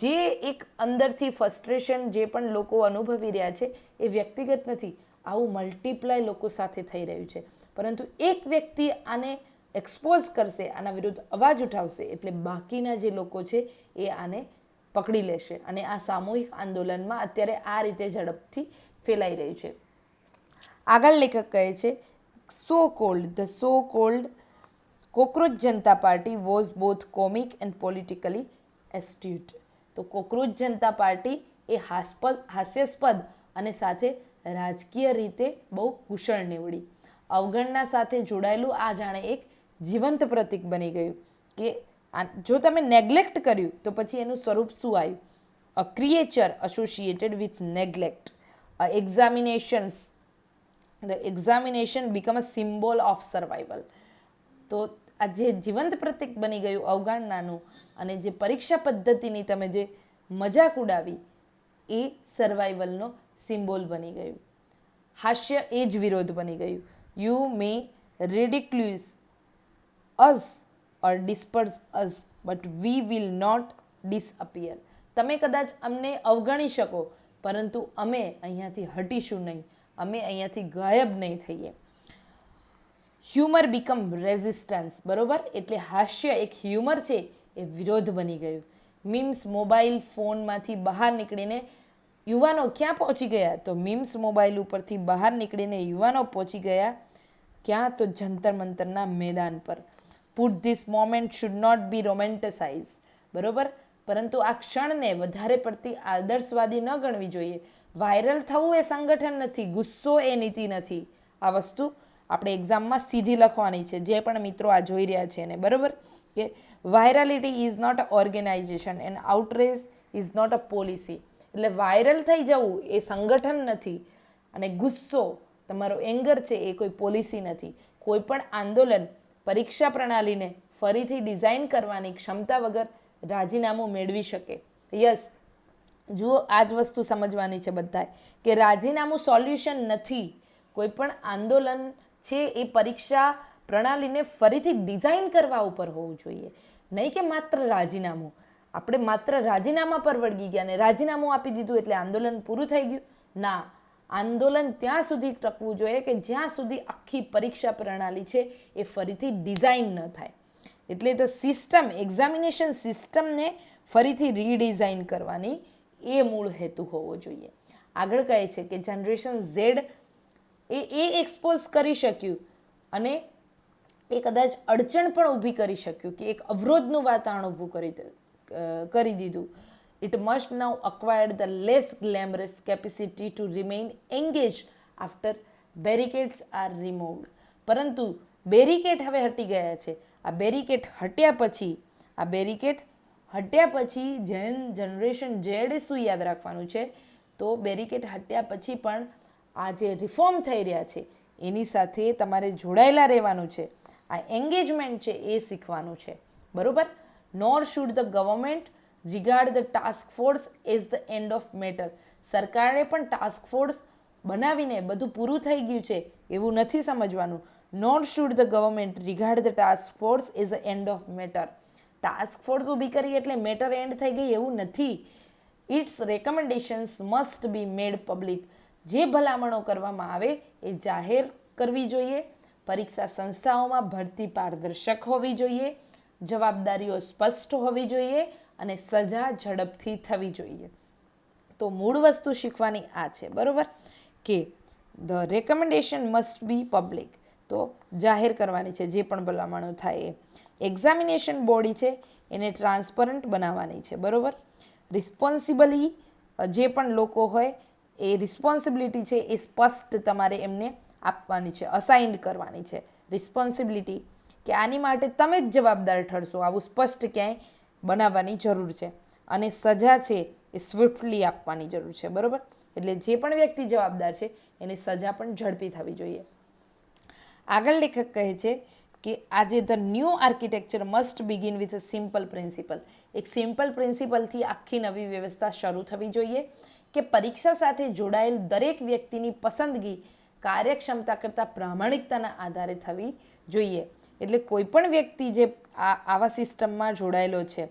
જે એક અંદરથી ફ્રસ્ટ્રેશન જે પણ લોકો અનુભવી રહ્યા છે એ વ્યક્તિગત નથી, આવું મલ્ટીપ્લાય લોકો સાથે થઈ રહ્યું છે. પરંતુ એક વ્યક્તિ આને એક્સપોઝ કરશે, આના વિરુદ્ધ અવાજ ઉઠાવશે, એટલે બાકીના જે લોકો છે એ આને પકડી લેશે અને આ સામૂહિક આંદોલનમાં અત્યારે આ રીતે ઝડપથી ફેલાઈ રહ્યું છે. આગળ લેખક કહે છે the so called cockroach Janata Party was both comic and politically astute. તો કોકરોચ જનતા પાર્ટી એ હાસ્યાસ્પદ અને સાથે રાજકીય રીતે બહુ કુશળ નીવડી. અવગણના સાથે જોડાયેલું આ જાણે એક જીવંત પ્રતીક બની ગયું કે જો તમે નેગ્લેક્ટ કર્યું તો પછી એનું સ્વરૂપ શું આવ્યું? A creature associated with neglect. The examination become a symbol of survival. તો આ જે જીવંત પ્રતીક બની ગયું અવગણનાનું, અને જે પરીક્ષા પદ્ધતિની તમે જે મજાક ઉડાવી એ સર્વાઈવલનો સિમ્બોલ બની ગયું. હાસ્ય એ જ વિરોધ બની ગયું. You may ridiculous us or disperse us but we will not disappear. તમે કદાચ અમને અવગણી શકો પરંતુ અમે અહીંયાથી હટીશું નહીં, અમે અહીંયાથી ગાયબ નહીં થઈએ. Humour become resistance. બરોબર, એટલે હાસ્ય એક હ્યુમર છે એ વિરોધ બની ગયું. મીમ્સ મોબાઈલ ફોનમાંથી બહાર નીકળીને યુવાનો ક્યાં પહોંચી ગયા? તો મીમ્સ મોબાઈલ ઉપરથી બહાર નીકળીને યુવાનો પહોંચી ગયા ક્યાં? તો જંતર મંતરના મેદાન પર. Put this moment should not be romanticise. બરોબર, પરંતુ આ ક્ષણને વધારે પડતી આદર્શવાદી ન ગણવી જોઈએ. વાયરલ થવું એ સંગઠન નથી, ગુસ્સો એ નીતિ નથી. આ વસ્તુ આપણે એક્ઝામમાં સીધી લખવાની છે, જે પણ મિત્રો આ જોઈ રહ્યા છે એને. બરાબર, કે virality is not a organisation and outrage is not a policy. એટલે વાયરલ થઈ જવું એ સંગઠન નથી, અને ગુસ્સો તમારો એંગર છે એ કોઈ પોલિસી નથી. કોઈ પણ આંદોલન પરીક્ષા પ્રણાલીને ફરીથી ડિઝાઇન કરવાની ક્ષમતા વગર રાજીનામું મેળવી શકે. યસ, જુઓ આ જ વસ્તુ સમજવાની છે બધાએ, કે રાજીનામું સોલ્યુશન નથી. કોઈ પણ આંદોલન છે એ પરીક્ષા પ્રણાલીને ફરીથી ડિઝાઇન કરવા ઉપર હોવું જોઈએ, નહીં કે માત્ર રાજીનામું. આપણે માત્ર રાજીનામા પર વળગી ગયા અને રાજીનામું આપી દીધું એટલે આંદોલન પૂરું થઈ ગયું. ના, આંદોલન ત્યાં સુધી ટકવું જોઈએ કે જ્યાં સુધી આખી પરીક્ષા પ્રણાલી છે એ ફરીથી ડિઝાઇન ન થાય. એટલે તો સિસ્ટમ, એક્ઝામિનેશન સિસ્ટમને ફરીથી રીડિઝાઇન કરવાની એ મૂળ હેતુ હોવો જોઈએ. આગળ કહે છે કે જનરેશન ઝેડ એ એક્સપોઝ કરી શક્યું અને એ કદાચ અડચણ પણ ઊભી કરી શક્યું, કે એક અવરોધનું વાતાવરણ ઊભું કરી દીધું. It must now acquire the less glamorous capacity to remain engaged after barricades are removed. પરંતુ બેરિકેડ હવે હટી ગયા છે. આ બેરિકેડ હટ્યા પછી જનરેશન ઝેડ શું યાદ રાખવાનું છે? તો બેરિકેડ હટ્યા પછી પણ આ જે રિફોર્મ થઈ રહ્યા છે એની સાથે તમારે જોડાયેલા રહેવાનું છે. આ એન્ગેજમેન્ટ છે એ શીખવાનું છે. બરોબર. Nor should the government regard the task force as the end of matter. સરકારે પણ ટાસ્ક ફોર્સ બનાવીને બધું પૂરું થઈ ગયું છે એવું નથી સમજવાનું. Nor should the government regard the task force as a end of matter. Task force ઊભી કરી એટલે મેટર એન્ડ થઈ ગઈ એવું નથી. Its recommendations must be made public. જે ભલામણો કરવામાં આવે એ જાહેર કરવી જોઈએ. પરીક્ષા સંસ્થાઓમાં ભરતી પારદર્શક હોવી જોઈએ, જવાબદારીઓ સ્પષ્ટ હોવી જોઈએ અને સજા ઝડપથી થવી જોઈએ. તો મૂળ વસ્તુ શીખવાની આ છે, બરાબર, કે the recommendation must B public. તો જાહેર કરવાની છે જે પણ ભલામણો થાય એ. એક્ઝામિનેશન બોડી છે એને ટ્રાન્સપરન્ટ બનાવવાની છે, બરાબર. રિસ્પોન્સિબલી જે પણ લોકો હોય એ રિસ્પોન્સિબિલિટી છે એ સ્પષ્ટ તમારે એમને આપવાની છે, અસાઇન્ડ કરવાની છે રિસ્પોન્સિબિલિટી, કે આની માટે તમે જ જવાબદાર ઠરશો, આવું સ્પષ્ટ ક્યાંય બનાવવાની જરૂર છે. અને સજા છે એ સ્વિફ્ટલી આપવાની જરૂર છે, બરાબર. એટલે જે પણ વ્યક્તિ જવાબદાર છે એની સજા પણ ઝડપી થવી જોઈએ. આગળ લેખક કહે છે કે આજે the new architecture must begin with a simple principal. એક સિમ્પલ પ્રિન્સિપલથી આખી નવી વ્યવસ્થા શરૂ થવી જોઈએ કે પરીક્ષા સાથે જોડાયેલ દરેક વ્યક્તિની પસંદગી કાર્યક્ષમતા કરતાં પ્રામાણિકતાના આધારે થવી જોઈએ. એટલે કોઈ પણ વ્યક્તિ જે આવા સિસ્ટમમાં જોડાયેલો છે,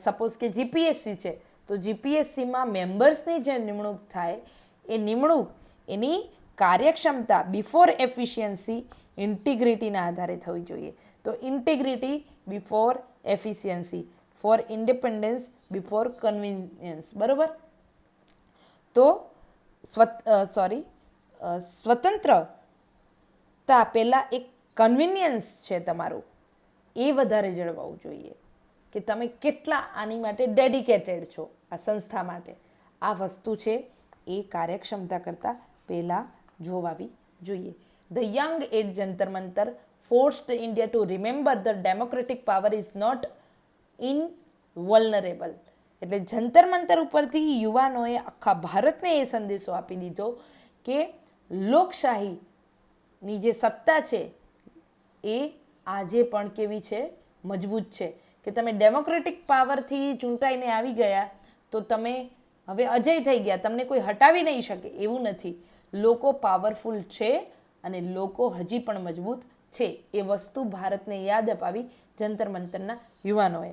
સપોઝ કે જીપીએસસી છે, તો જીપીએસસીમાં મેમ્બર્સની જે નિમણૂક થાય એ નિમણૂક એની કાર્યક્ષમતા બિફોર એફિશિયન્સી ઇન્ટિગ્રિટીના આધારે થવી જોઈએ. તો integrity before efficiency, for independence before convenience, બરાબર. તો સ્વતંત્રતા પહેલાં એક કન્વિનિયન્સ છે તમારું એ વધારે જળવાવું જોઈએ કે તમે કેટલા આની માટે ડેડિકેટેડ છો આ સંસ્થા માટે. આ વસ્તુ છે એ કાર્યક્ષમતા કરતાં પહેલાં જોવાવી જોઈએ. The young at Jantar Mantar forced India to remember the democratic power is not invulnerable. એટલે જંતર મંતર ઉપરથી યુવાનોએ આખા ભારતને એ સંદેશો આપી દીધો કે લોકશાહીની જે સત્તા છે એ આજે પણ કેવી છે, મજબૂત છે. કે તમે ડેમોક્રેટિક પાવરથી ચૂંટાઈને આવી ગયા તો તમે હવે અજય થઈ ગયા, તમને કોઈ હટાવી નહીં શકે એવું નથી. લોકો પાવરફુલ છે અને લોકો હજી પણ મજબૂત છે. એ વસ્તુ ભારતને યાદ અપાવી જંતર મંતરના યુવાનોએ.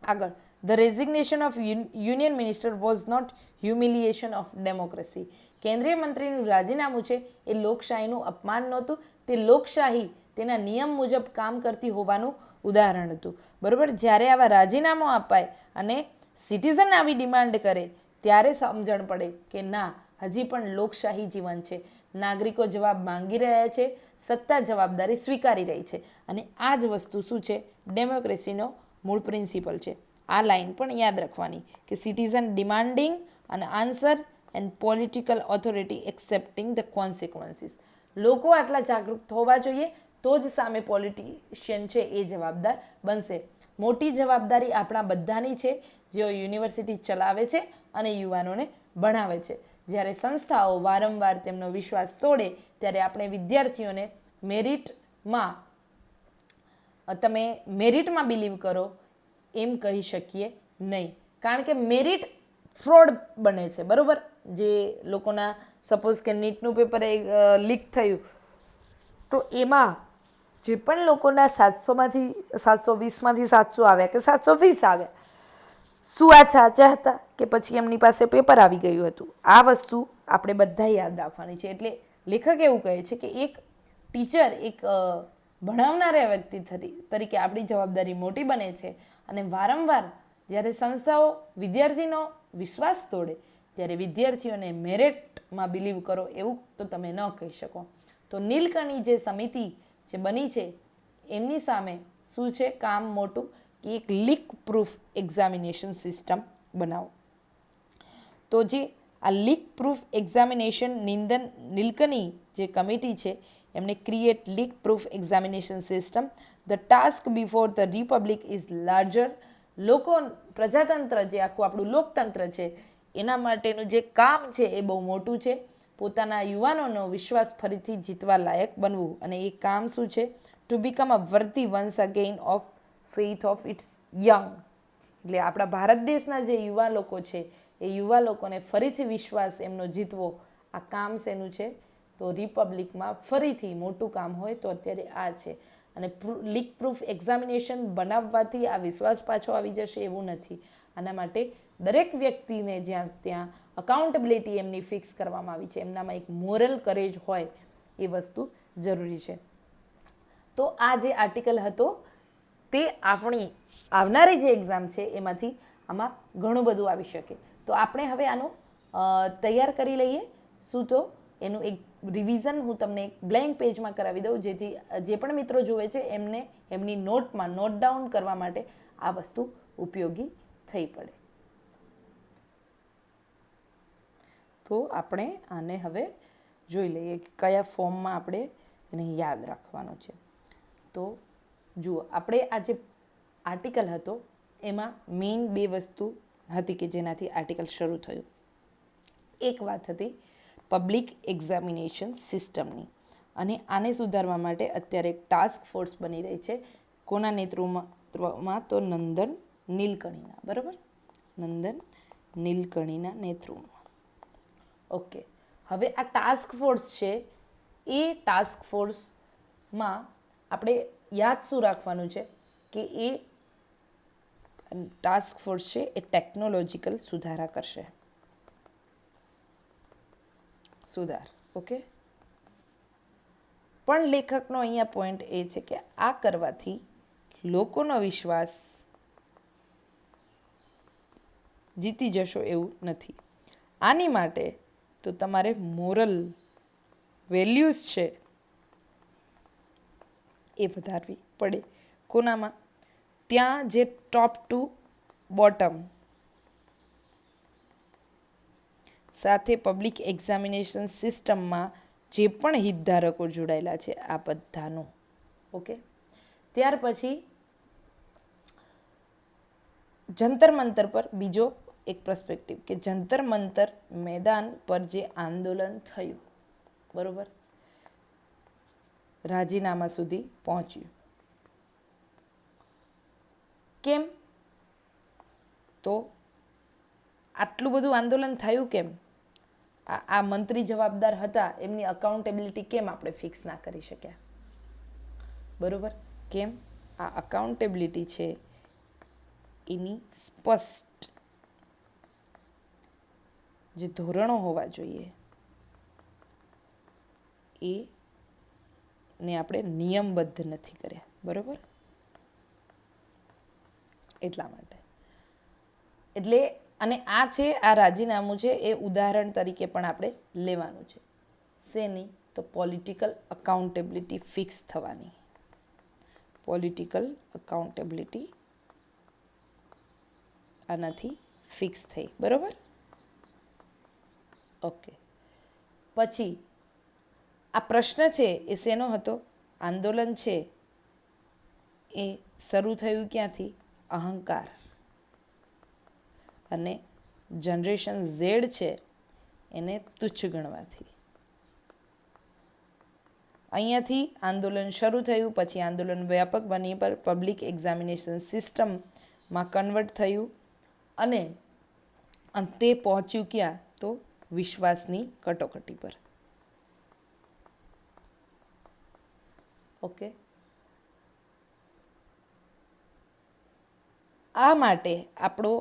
આગળ, the resignation of union minister was not humiliation of democracy. કેન્દ્રીય મંત્રીનું રાજીનામું છે એ લોકશાહીનું અપમાન નહોતું, તે લોકશાહી તેના નિયમ મુજબ કામ કરતી હોવાનું ઉદાહરણ હતું, બરાબર. જ્યારે આવા રાજીનામું અપાય અને સિટીઝન આવી ડિમાન્ડ કરે ત્યારે સમજણ પડે કે ના, હજી પણ લોકશાહી જીવન છે, નાગરિકો જવાબ માંગી રહ્યા છે, સત્તા જવાબદારી સ્વીકારી રહી છે. અને આ જ વસ્તુ શું છે, ડેમોક્રેસીનો મૂળ પ્રિન્સિપલ છે. આ લાઈન પણ યાદ રાખવાની કે સિટીઝન ડિમાન્ડિંગ અને answer and political authority accepting the consequences. લોકો આટલા જાગૃત હોવા જોઈએ તો જ સામે પોલિટિશિયન છે એ જવાબદાર બનશે. મોટી જવાબદારી આપણા બધાની છે જેઓ યુનિવર્સિટી ચલાવે છે અને યુવાનોને ભણાવે છે. જ્યારે સંસ્થાઓ વારંવાર તેમનો વિશ્વાસ તોડે ત્યારે આપણે વિદ્યાર્થીઓને મેરિટમાં બિલીવ કરો એમ કહી શકીએ નહીં. કારણ કે મેરિટ ફ્રોડ બને છે, બરાબર. જે લોકોના સપોઝ કે નીટનું પેપર લીક થયું તો એમાં જે પણ લોકોના 720માંથી 700 આવ્યા કે 720 આવ્યા, શું આ સાચા હતા કે પછી એમની પાસે પેપર આવી ગયું હતું? આ વસ્તુ આપણે બધા યાદ રાખવાની છે. એટલે લેખક એવું કહે છે કે એક ટીચર, એક ભણાવનારા વ્યક્તિ તરીકે આપણી જવાબદારી મોટી બને છે. અને વારંવાર જ્યારે સંસ્થાઓ વિદ્યાર્થીનો વિશ્વાસ તોડે ત્યારે વિદ્યાર્થીઓને મેરિટમાં બિલીવ કરો એવું તો તમે ન કહી શકો. તો નીલકણી જે સમિતિ જે બની છે એમની સામે શું છે કામ મોટું, કે એક લીક પ્રૂફ એક્ઝામિનેશન સિસ્ટમ બનાવો. તો જે આ લીક પ્રૂફ એક્ઝામિનેશન નીલકણી જે કમિટી છે એમને create leak proof examination system. The task before the republic is larger. પ્રજાતંત્ર જે આખું આપણું લોકતંત્ર છે એના માટેનું જે કામ છે એ બહુ મોટું છે. પોતાના યુવાનોનો વિશ્વાસ ફરીથી જીતવા લાયક બનવું. અને એ કામ શું છે? To become a worthy once again of faith of its young. એટલે આપણા ભારત દેશના જે યુવા લોકો છે એ યુવા લોકોને ફરીથી વિશ્વાસ એમનો જીતવો, આ કામ શેનું છે? તો રિપબ્લિકમાં ફરીથી મોટું કામ હોય તો અત્યારે આ છે. અને લીક પ્રૂફ એક્ઝામિનેશન બનાવવાથી આ વિશ્વાસ પાછો આવી જશે એવું નથી. આના માટે દરેક વ્યક્તિને જ્યાં ત્યાં અકાઉન્ટેબિલિટી એમની ફિક્સ કરવામાં આવી છે, એમનામાં એક મોરલ કરેજ હોય એ વસ્તુ જરૂરી છે. તો આ જે આર્ટિકલ હતો તે આપણી આવનારી જે એક્ઝામ છે એમાંથી આમાં ઘણું બધું આવી શકે. તો આપણે હવે આનું તૈયાર કરી લઈએ. શું તો એનું એક રિવિઝન હું તમને એક બ્લેન્ક પેજમાં કરાવી દઉં, જેથી જે પણ મિત્રો જુએ છે એમને એમની નોટમાં નોટ ડાઉન કરવા માટે આ વસ્તુ ઉપયોગી થઈ પડે. તો આપણે આને હવે જોઈ લઈએ કે કયા ફોર્મમાં આપણે એને યાદ રાખવાનું છે. તો જુઓ, આપણે આ જે આર્ટિકલ હતો એમાં મેઇન 2 વસ્તુ હતી કે જેનાથી આર્ટિકલ શરૂ થયું. એક વાત હતી પબ્લિક એક્ઝામિનેશન સિસ્ટમની, અને આને સુધારવા માટે અત્યારે એક ટાસ્ક ફોર્સ બની રહી છે. કોના નેતૃત્વમાં? તો નંદન નીલકણીના. બરાબર, નંદન નીલકણીના નેતૃત્વમાં. ઓકે, હવે આ ટાસ્ક ફોર્સ છે એ ટાસ્ક ફોર્સમાં આપણે યાદ શું રાખવાનું છે કે એ ટાસ્ક ફોર્સ છે એ ટેકનોલોજીકલ સુધારા કરશે. ઓકે, પણ લેખકનો અહીંયા પોઈન્ટ એ છે કે આ કરવાથી લોકોનો વિશ્વાસ જીતી જશો એવું નથી. આની માટે તો તમારે મોરલ વેલ્યુઝ છે એ વધારવી પડે. કોનામાં? ત્યાં જે ટોપ ટુ બોટમ સાથે પબ્લિક એક્ઝામિનેશન સિસ્ટમમાં જે પણ હિતધારકો જોડાયેલા છે આ બધાનું. ઓકે, ત્યાર પછી જંતર મંતર પર બીજો એક પર્સપેક્ટિવ કે જંતર મંતર મેદાન પર જે આંદોલન થયું, બરોબર, રાજીનામા સુધી પહોંચ્યું. કેમ? તો આટલું બધું આંદોલન થયું કેમ? આ મંત્રી જવાબદાર હતા, એમની અકાઉન્ટેબિલિટી કેમ આપણે ફિક્સ ના કરી શક્યા? બરોબર, કેમ? આ અકાઉન્ટેબિલિટી છે એની સ્પષ્ટ જે ધોરણો હોવા જોઈએ એને આપણે નિયમબદ્ધ નથી કર્યા. બરોબર, એટલા માટે. એટલે અને આ છે, આ રાજીનામું છે એ ઉદાહરણ તરીકે પણ આપણે લેવાનું છે. શેની? તો પોલિટિકલ અકાઉન્ટેબિલિટી ફિક્સ થવાની. પોલિટિકલ અકાઉન્ટેબિલિટી આનાથી ફિક્સ થઈ. બરોબર, ઓકે. પછી આ પ્રશ્ન છે એ શેનો હતો? આંદોલન છે એ શરૂ થયું ક્યાંથી? અહંકાર. અને જનરેશન ઝેડ છે એને તુચ્છ ગણવાથી. અહીંયાથી આંદોલન શરૂ થયું, પછી આંદોલન વ્યાપક બની પર પબ્લિક એક્ઝામિનેશન સિસ્ટમમાં કન્વર્ટ થયું અને અંતે પહોંચ્યું ક્યાં? તો વિશ્વાસની કટોકટી પર. ઓકે, આ માટે આપણો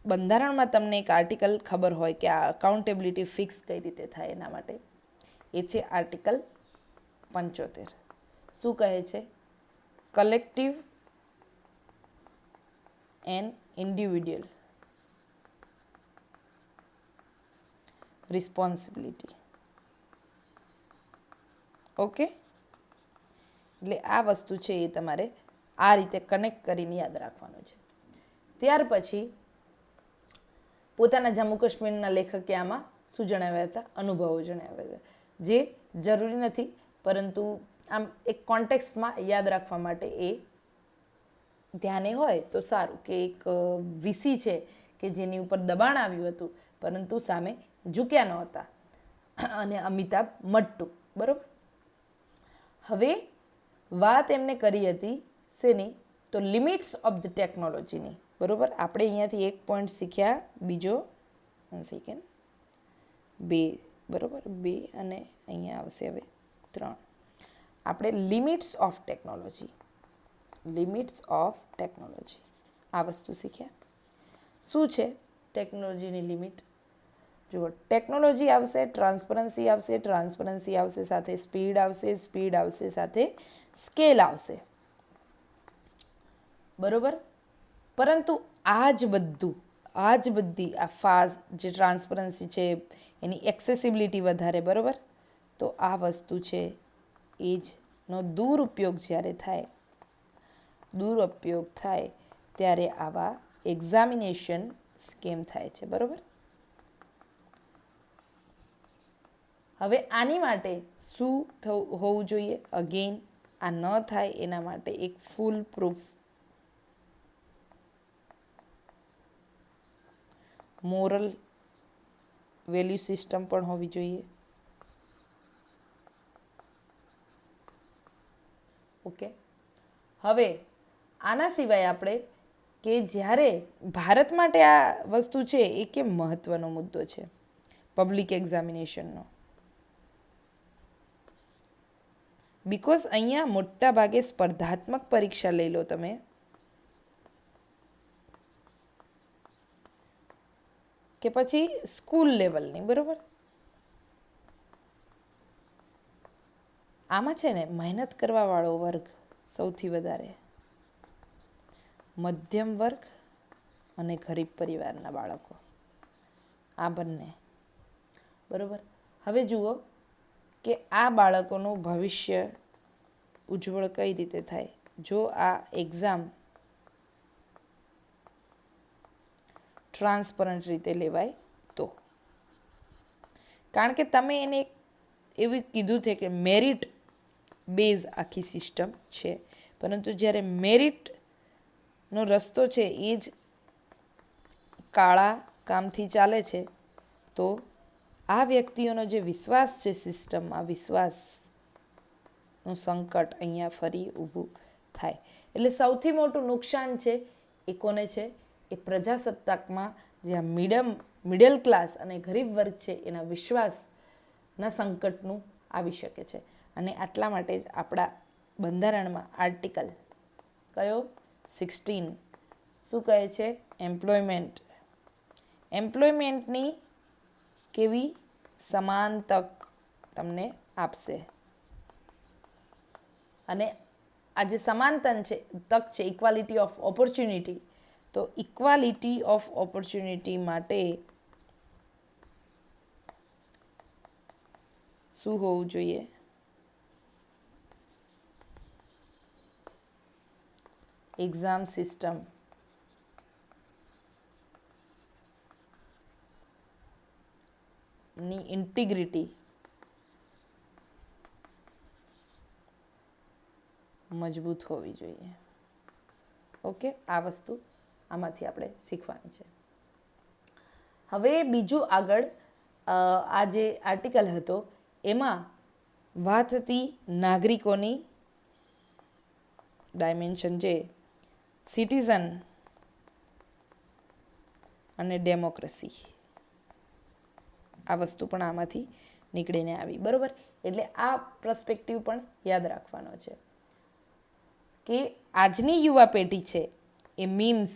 બંધારણમાં તમને એક આર્ટિકલ ખબર હોય કે આ અકાઉન્ટેબિલિટી ફિક્સ કઈ રીતે થાય એના માટે, એ છે આર્ટિકલ 75. શું કહે છે? Collective and individual responsibility. Okay, એટલે આ વસ્તુ છે એ તમારે આ રીતે કનેક્ટ કરીને યાદ રાખવાનું છે. ત્યાર પછી પોતાના જમ્મુ કાશ્મીરના લેખકે આમાં શું જણાવ્યા હતા? અનુભવો જણાવ્યા હતા, જે જરૂરી નથી પરંતુ આમ એક કોન્ટેક્સ્ટમાં યાદ રાખવા માટે એ ધ્યાને હોય તો સારું કે એક વીસી છે કે જેની ઉપર દબાણ આવ્યું હતું પરંતુ સામે ઝૂક્યા નહોતા, અને અમિતાભ મટ્ટુ. બરાબર, હવે વાત એમને કરી હતી શેની? તો લિમિટ્સ ઓફ ધ ટેકનોલોજીની. બરાબર, આપણે અહીંયાથી એક પોઈન્ટ શીખ્યા, બીજો 1 સેકન્ડ 2. બરાબર, 2 અને અહીંયા આવશે હવે 3. આપણે limits of technology limits of technology. આ વસ્તુ શીખ્યા. શું છે ટેકનોલોજીની લિમિટ? જુઓ, ટેકનોલોજી આવશે, ટ્રાન્સપરન્સી આવશે, ટ્રાન્સપરન્સી આવશે સાથે સ્પીડ આવશે, સ્પીડ આવશે સાથે સ્કેલ આવશે, બરોબર. પરંતુ આ જ બધી આ ફાસ્ટ જે ટ્રાન્સપરન્સી છે એની એક્સેસિબિલિટી વધારે, બરોબર. તો આ વસ્તુ છે એ જનો દુરુપયોગ જ્યારે થાય, ત્યારે આવા એક્ઝામિનેશન સ્કેમ થાય છે, બરોબર. હવે આની માટે શું હોવું જોઈએ? અગેન, આ ન થાય એના માટે એક ફૂલ પ્રૂફ મોરલ વેલ્યુ સિસ્ટમ પણ હોવી જોઈએ. ઓકે. હવે આના સિવાય આપણે કે જ્યારે ભારત માટે આ વસ્તુ છે એ કેમ મહત્વનો મુદ્દો છે પબ્લિક એક્ઝામિનેશનનો? બિકોઝ અહીંયા મોટા ભાગે સ્પર્ધાત્મક પરીક્ષા લઈ લો તમે, કે પછી સ્કૂલ લેવલની, બરોબર. આમાં છે ને મહેનત કરવાવાળો વર્ગ સૌથી વધારે, મધ્યમ વર્ગ અને ગરીબ પરિવારના બાળકો, આ બંને, બરોબર. હવે જુઓ કે આ બાળકોનું ભવિષ્ય ઉજ્જવળ કઈ રીતે થાય જો આ એક્ઝામ ટ્રાન્સપરન્ટ રીતે લેવાય તો. કારણ કે તમે એને એવું કીધું છે કે મેરિટ બેઝ આખી સિસ્ટમ છે, પરંતુ જ્યારે મેરિટનો રસ્તો છે એ જ કાળા કામથી ચાલે છે, તો આ વ્યક્તિઓનો જે વિશ્વાસ છે સિસ્ટમમાં, વિશ્વાસનું સંકટ અહીંયા ફરી ઊભું થાય. એટલે સૌથી મોટું નુકસાન છે એ કોને છે? એ પ્રજાસત્તાકમાં જે આ મિડલ ક્લાસ અને ગરીબ વર્ગ છે એના વિશ્વાસના સંકટનું આવી શકે છે. અને આટલા માટે જ આપણા બંધારણમાં આર્ટિકલ કયો 16 શું કહે છે? એમ્પ્લોયમેન્ટની કેવી સમાન તક તમને આપશે. અને આ જે સમાન તક છે, ઇક્વાલિટી ઓફ ઓપોર્ચ્યુનિટી, તો ઇક્વાલિટી ઓફ ઓપોર્ચ્યુનિટી માટે શું હોવું જોઈએ? એક્ઝામ સિસ્ટમ ની ઇન્ટિગ્રિટી મજબૂત હોવી જોઈએ. ઓકે, આ વસ્તુ આમાંથી આપણે શીખવાની છે. હવે બીજું આગળ આ જે આર્ટિકલ હતો એમાં વાત હતી નાગરિકોની ડાયમેન્શન, જે સિટીઝન અને ડેમોક્રેસી, આ વસ્તુ પણ આમાંથી નીકળીને આવી, બરાબર. એટલે આ પર્સપેક્ટિવ પણ યાદ રાખવાનો છે કે આજની યુવા પેઢી છે એ મીમ્સ,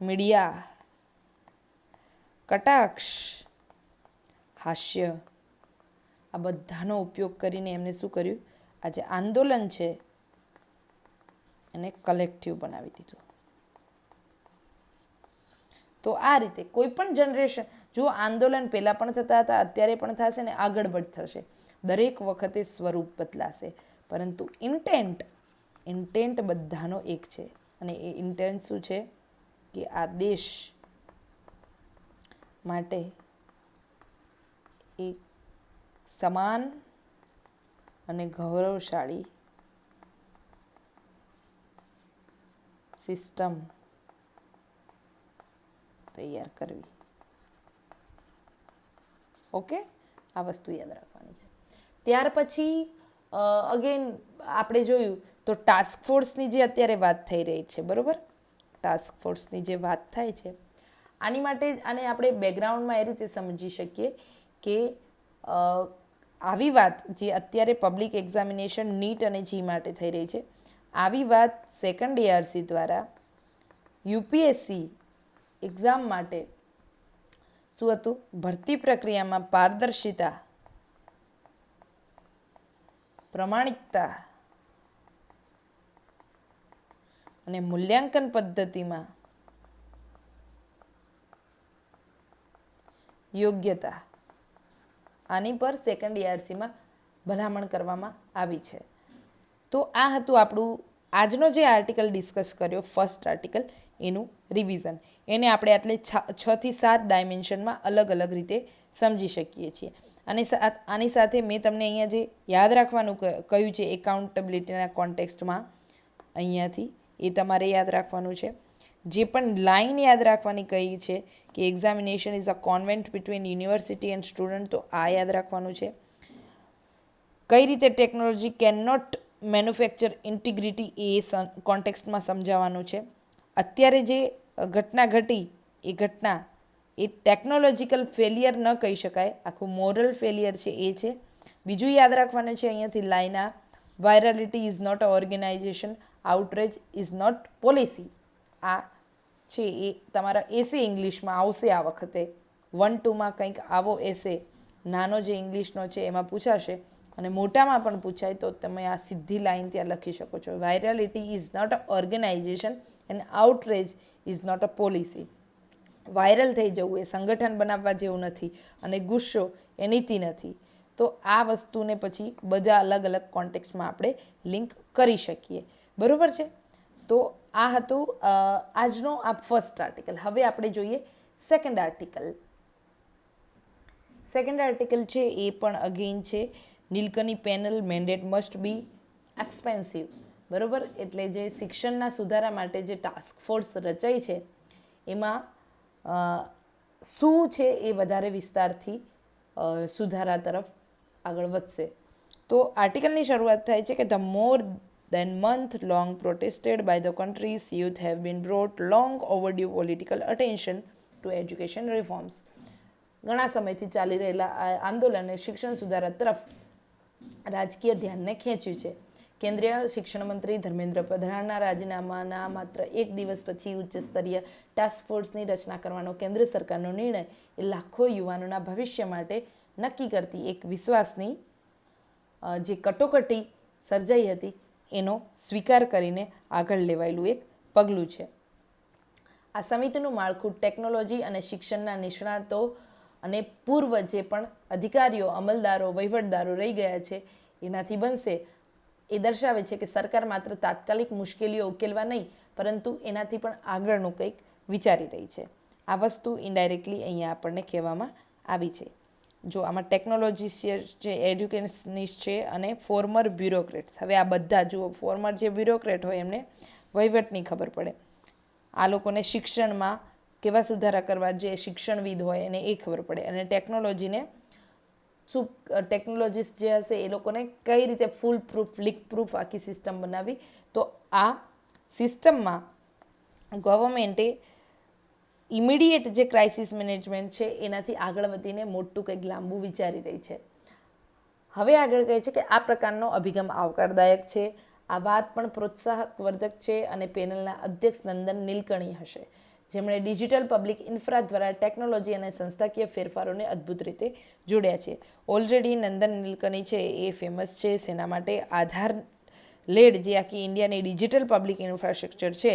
મીડિયા, કટાક્ષ, હાસ્ય, આ બધાનો ઉપયોગ કરીને એમને શું કર્યું? આ જે આંદોલન છે એને કલેક્ટિવ બનાવી દીધું. તો આ રીતે કોઈ પણ જનરેશન, જો આંદોલન પહેલાં પણ થતા હતા, અત્યારે પણ થશે ને આગળ પણ થશે, દરેક વખતે સ્વરૂપ બદલાશે, પરંતુ ઇન્ટેન્ટ બધાનો એક છે. અને એ ઇન્ટેન્ટ શું છે? કે આ દેશ માટે એક સમાન અને ગૌરવશાળી સિસ્ટમ તૈયાર કરવી. ઓકે, આ વસ્તુ યાદ રાખવાની છે. ત્યાર પછી અગેન આપણે જોયું તો ટાસ્ક ફોર્સની જે અત્યારે વાત થઈ રહી છે, બરાબર. ટાસ્ક ફોર્સની જે વાત થાય છે, આની માટે આને આપણે બેકગ્રાઉન્ડમાં એ રીતે સમજી શકીએ કે આવી વાત જે અત્યારે પબ્લિક એક્ઝામિનેશન નીટ અને જી માટે થઈ રહી છે, આવી વાત સેકન્ડ એઆરસી દ્વારા યુપીએસસી એક્ઝામ માટે શું હતું? ભરતી પ્રક્રિયામાં પારદર્શિતા, પ્રમાણિકતા અને મૂલ્યાંકન પદ્ધતિમાં યોગ્યતા, આની પર સેકન્ડ એઆરસીમાં ભલામણ કરવામાં આવી છે. તો આ હતું આપણું આજનો જે આર્ટિકલ ડિસ્કસ કર્યો, ફર્સ્ટ આર્ટિકલ, એનું રિવિઝન. એને આપણે આટલે 6 થી 7 ડાયમેન્શનમાં અલગ અલગ રીતે સમજી શકીએ છીએ. આની સાથે મેં તમને અહીંયા જે યાદ રાખવાનું કહ્યું છે એકાઉન્ટેબિલિટીના કોન્ટેક્સ્ટમાં, અહીંયાથી એ તમારે યાદ રાખવાનું છે. જે પણ લાઈન યાદ રાખવાની કહી છે કે examination is a convent between university and student, તો આ યાદ રાખવાનું છે. કઈ રીતે technology can not manufacture integrity એ કોન્ટેક્સ્ટમાં સમજાવવાનું છે. અત્યારે જે ઘટના ઘટી એ ઘટના એ ટેકનોલોજીકલ ફેલિયર ન કહી શકાય, આખું મોરલ ફેલિયર છે એ છે. બીજું યાદ રાખવાનું છે અહીંયાથી લાઈન આ, virality is not a organisation, outrage is not policy. આ છે એ તમારા એસે ઇંગ્લિશમાં આવશે આ વખતે 1-2માં કંઈક આવો એસે નાનો જે ઇંગ્લિશનો છે એમાં પૂછાશે અને મોટામાં પણ પૂછાય તો તમે આ સીધી લાઈન ત્યાં લખી શકો છો. Virality is not a organisation and outrage is not a policy. Viral થઈ જવું એ સંગઠન બનાવવા જેવું નથી અને ગુસ્સો એ નીતિ નથી. તો આ વસ્તુને પછી બધા અલગ અલગ કોન્ટેક્સ્ટમાં આપણે લિંક કરી શકીએ. બરાબર છે? તો આ હતું આજનો આ ફર્સ્ટ આર્ટિકલ. હવે આપણે જોઈએ સેકન્ડ આર્ટિકલ. સેકન્ડ આર્ટિકલ છે એ પણ અગેન છે Nilekani panel mandate must be expensive. બરાબર? એટલે જે શિક્ષણના સુધારા માટે જે ટાસ્ક ફોર્સ રચાઈ છે એમાં શું છે એ વધારે વિસ્તારથી સુધારા તરફ આગળ વધશે. તો આર્ટિકલની શરૂઆત થાય છે કે the more than month long protested by the country's youth have been brought long overdue political attention to education reforms. ઘણા સમયથી ચાલી રહેલા આ આંદોલને શિક્ષણ સુધારા તરફ રાજકીય ધ્યાનને ખેંચ્યું છે. કેન્દ્રીય શિક્ષણ મંત્રી ધર્મેન્દ્ર પ્રધાનના રાજીનામાના માત્ર એક દિવસ પછી ઉચ્ચ સ્તરીય ટાસ્ક ફોર્સની રચના કરવાનો કેન્દ્ર સરકારનો નિર્ણય એ લાખો યુવાનોના ભવિષ્ય માટે નક્કી કરતી એક વિશ્વાસની જે કટોકટી સર્જાઈ હતી એનો સ્વીકાર કરીને આગળ લેવાયેલું એક પગલું છે. આ સમિતિનું માળખું ટેકનોલોજી અને શિક્ષણના નિષ્ણાતો અને પૂર્વ જે પણ અધિકારીઓ, અમલદારો, વહીવટદારો રહી ગયા છે એનાથી બનશે. એ દર્શાવે છે કે સરકાર માત્ર તાત્કાલિક મુશ્કેલીઓ ઉકેલવા નહીં પરંતુ એનાથી પણ આગળનું કંઈક વિચારી રહી છે. આ વસ્તુ ઇનડાયરેક્ટલી અહીંયા આપણને કહેવામાં આવી છે. જો આમાં ટેકનોલોજીસ્ટ છે, એડ્યુકેશનિસ્ટ છે અને ફોર્મર બ્યુરોક્રેટ્સ. હવે આ બધા જુઓ, ફોર્મર જે બ્યુરોક્રેટ હોય એમને વહીવટની ખબર પડે, આ લોકોને શિક્ષણમાં કેવા સુધારા કરવા જે શિક્ષણવિદ હોય એને એ ખબર પડે, અને ટેકનોલોજીને શું ટેકનોલોજીસ્ટ જે હશે એ લોકોને કઈ રીતે ફૂલ પ્રૂફ, લીક પ્રૂફ આખી સિસ્ટમ બનાવી. તો આ સિસ્ટમમાં ગવર્મેન્ટે ઇમિડિયેટ જે ક્રાઇસિસ મેનેજમેન્ટ છે એનાથી આગળ વધીને મોટું કંઈક લાંબુ વિચારી રહી છે. હવે આગળ કહે છે કે આ પ્રકારનો અભિગમ આવકારદાયક છે. આ વાત પણ પ્રોત્સાહકવર્ધક છે અને પેનલના અધ્યક્ષ નંદન નીલકણી હશે, જેમણે ડિજિટલ પબ્લિક ઇન્ફ્રા દ્વારા ટેકનોલોજી અને સંસ્થાકીય ફેરફારોને અદ્ભુત રીતે જોડ્યા છે. ઓલરેડી નંદન નીલકણી છે એ ફેમસ છે શેના માટે? આધાર લેડ જે આખી ઇન્ડિયાની ડિજિટલ પબ્લિક ઇન્ફ્રાસ્ટ્રક્ચર છે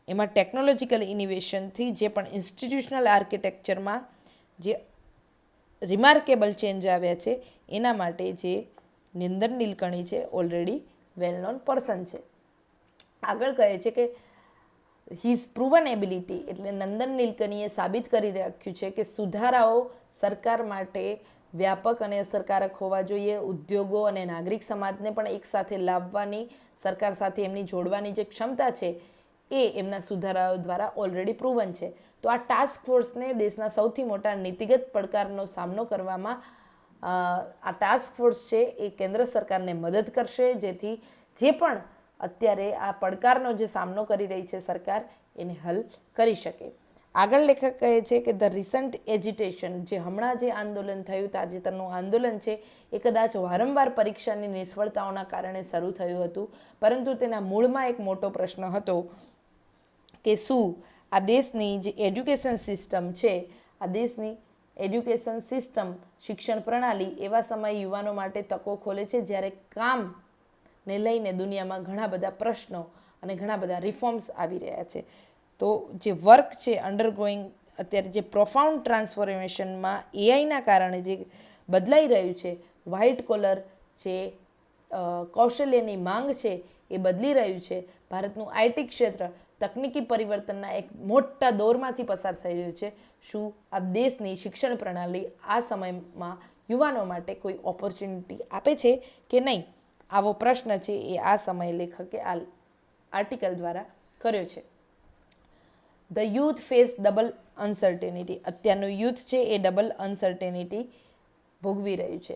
એમાં ટેકનોલોજીકલ ઇનોવેશનથી જે પણ ઇન્સ્ટિટ્યુશનલ આર્કિટેક્ચરમાં જે રિમાર્કેબલ ચેન્જ આવ્યા છે એના માટે જે નંદન નીલકણી છે ઓલરેડી વેલ નોન પર્સન છે. આગળ કહે છે કે હિઝ પ્રુવન એબિલિટી, એટલે નંદન નીલકણીએ સાબિત કરી રાખ્યું છે કે સુધારાઓ સરકાર માટે વ્યાપક અને અસરકારક હોવા જોઈએ. ઉદ્યોગો અને નાગરિક સમાજને પણ એકસાથે લાવવાની, સરકાર સાથે એમની જોડવાની જે ક્ષમતા છે એ એમના સુધારાઓ દ્વારા ઓલરેડી પ્રુવન છે. તો આ ટાસ્ક ફોર્સને દેશના સૌથી મોટા નીતિગત પડકારનો સામનો કરવામાં આ ટાસ્ક ફોર્સ છે એ કેન્દ્ર સરકારને મદદ કરશે, જેથી જે પણ અત્યારે આ પડકારનો જે સામનો કરી રહી છે સરકાર એને હલ કરી શકે. આગળ લેખક કહે છે કે ધ રિસન્ટ એજિટેશન, જે હમણાં જે આંદોલન થયું, તાજેતરનું આંદોલન છે, એ કદાચ વારંવાર પરીક્ષાની નિષ્ફળતાઓના કારણે શરૂ થયું હતું, પરંતુ તેના મૂળમાં એક મોટો પ્રશ્ન હતો કે શું આ દેશની જે એજ્યુકેશન સિસ્ટમ છે, આ દેશની એજ્યુકેશન સિસ્ટમ, શિક્ષણ પ્રણાલી એવા સમયે યુવાનો માટે તકો ખોલે છે જ્યારે કામને લઈને દુનિયામાં ઘણા બધા પ્રશ્નો અને ઘણા બધા રિફોર્મ્સ આવી રહ્યા છે. તો જે વર્ક છે અંડરગોઈંગ, અત્યારે જે પ્રોફાઉન્ડ ટ્રાન્સફોર્મેશનમાં એઆઈના કારણે જે બદલાઈ રહ્યું છે, વ્હાઇટ કોલર જે કૌશલ્યની માંગ છે એ બદલી રહ્યું છે. ભારતનું આઈટી ક્ષેત્ર તકનીકી પરિવર્તનના એક મોટા દોરમાંથી પસાર થઈ રહ્યું છે. શું આ દેશની શિક્ષણ પ્રણાલી આ સમયમાં યુવાનો માટે કોઈ ઓપોર્ચ્યુનિટી આપે છે કે નહીં? આવો પ્રશ્ન છે એ આ સમયે લેખકે આ આર્ટિકલ દ્વારા કર્યો છે. The youth face double uncertainty, અત્યારનું યુથ છે એ ડબલ અનસર્ટેનિટી ભોગવી રહ્યું છે,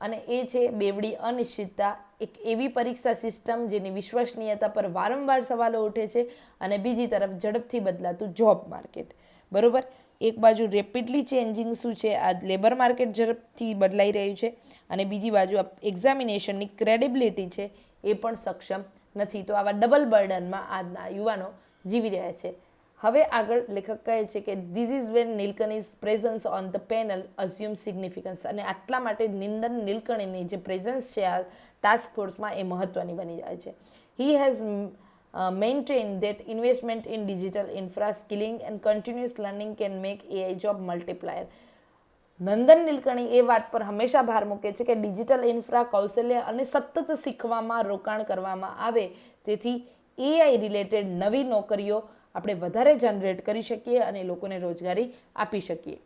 અને એ છે બેવડી અનિશ્ચિતતા, એક એવી પરીક્ષા સિસ્ટમ જેની વિશ્વસનીયતા પર વારંવાર સવાલો ઉઠે છે, અને બીજી તરફ ઝડપથી બદલાતું જોબ માર્કેટ. બરાબર, એક બાજુ રેપિડલી ચેન્જિંગ શું છે, આ લેબર માર્કેટ ઝડપથી બદલાઈ રહ્યું છે, અને બીજી બાજુ એક્ઝામિનેશનની ક્રેડિબિલિટી છે એ પણ સક્ષમ નથી. તો આવા ડબલ બર્ડનમાં આજના યુવાનો જીવી રહ્યા છે. હવે આગળ લેખક કહે છે કે this is when Nilekani's presence on the panel assume significance, અને આટલા માટે નિંદન નીલકણીની જે પ્રેઝન્સ છે આ ટાસ્ક ફોર્સમાં એ મહત્ત્વની બની જાય છે. He has maintain that investment in digital infra skilling and continuous learning can make AI job multiplier. Nandan Nilekani એ વાત પર હંમેશા ભાર મૂકે છે કે ડિજિટલ ઇન્ફ્રા, કૌશલ્ય અને સતત શીખવામાં રોકાણ કરવામાં આવે, તેથી એઆઈ રિલેટેડ નવી નોકરીઓ આપણે વધારે જનરેટ કરી શકીએ અને લોકોને રોજગારી આપી શકીએ.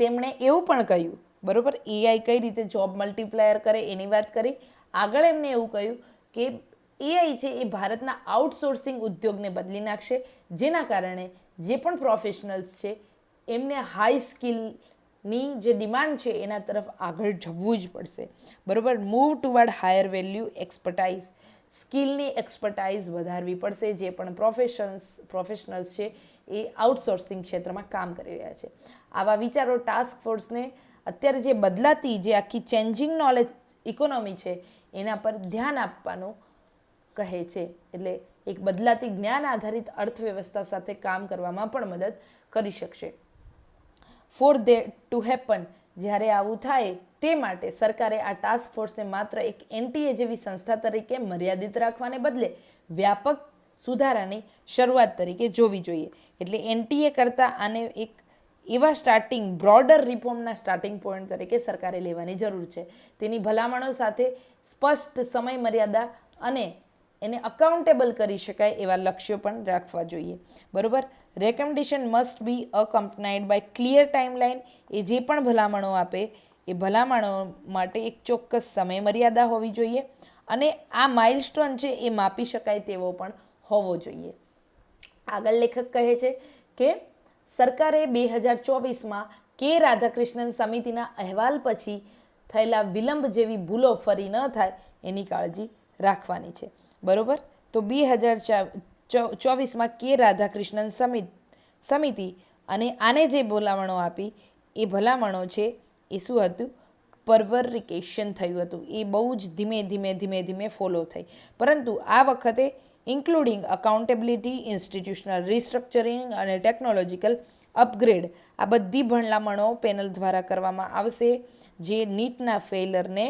તેમણે એવું પણ કહ્યું, બરાબર, એઆઈ કઈ રીતે જોબ મલ્ટીપ્લાયર કરે એની વાત કરી. આગળ એમને એવું કહ્યું કે એઆઈ છે એ ભારતના આઉટસોર્સિંગ ઉદ્યોગને બદલી નાખશે, જેના કારણે જે પણ પ્રોફેશનલ્સ છે એમને હાઈ સ્કિલની જે ડિમાન્ડ છે એના તરફ આગળ જવું જ પડશે. બરાબર, move toward higher value expertise, સ્કિલની એક્સપર્ટાઇઝ વધારવી પડશે. જે પણ પ્રોફેશનલ્સ છે એ આઉટસોર્સિંગ ક્ષેત્રમાં કામ કરી રહ્યા છે. આવા વિચારો ટાસ્ક ફોર્સને અત્યારે જે બદલાતી, જે આખી ચેન્જિંગ નોલેજ ઇકોનોમી છે એના પર ધ્યાન આપવાનું કહે છે. એટલે એક બદલાતી જ્ઞાન આધારિત અર્થવ્યવસ્થા સાથે કામ કરવામાં પણ મદદ કરી શકશે. ફોર ધેટ ટુ હેપન, જ્યારે આવું થાય તે માટે સરકારે આ ટાસ્ક ફોર્સને માત્ર એક એનટીએ જેવી સંસ્થા તરીકે મર્યાદિત રાખવાને બદલે વ્યાપક સુધારાની શરૂઆત તરીકે જોવી જોઈએ. એટલે એનટીએ કરતાં આને એક એવા સ્ટાર્ટિંગ બ્રોડર રિફોર્મના સ્ટાર્ટિંગ પોઈન્ટ તરીકે સરકારે લેવાની જરૂર છે. તેની ભલામણો સાથે સ્પષ્ટ સમય મર્યાદા અને એને અકાઉન્ટેબલ કરી શકાય એવા લક્ષ્યો પણ રાખવા જોઈએ. બરાબર, recommendation must be accompanied by clear timeline. એ જે પણ ભલામણો આપે એ ભલામણો માટે એક ચોક્કસ સમય મર્યાદા હોવી જોઈએ, અને આ માઇલસ્ટોન છે એ માપી શકાય તેવો પણ હોવો જોઈએ. આગળ લેખક કહે છે કે સરકારે 2024માં કે રાધાકૃષ્ણન સમિતિના અહેવાલ પછી થયેલા વિલંબ જેવી ભૂલો ફરી ન થાય એની કાળજી રાખવાની છે. બરાબર, તો 2024માં કે રાધાકૃષ્ણન સમિતિ અને આને જે ભલામણો આપી એ ભલામણો છે એ શું હતું? પરવરિકેશન થયું હતું. એ બહુ જ ધીમે ફોલો થઈ, પરંતુ આ વખતે ઇન્ક્લુડિંગ અકાઉન્ટેબિલિટી, ઇન્સ્ટિટ્યુશનલ રિસ્ટ્રક્ચરિંગ અને ટેકનોલોજીકલ અપગ્રેડ, આ બધી ભલામણો પેનલ દ્વારા કરવામાં આવશે, જે નીટના ફેલરને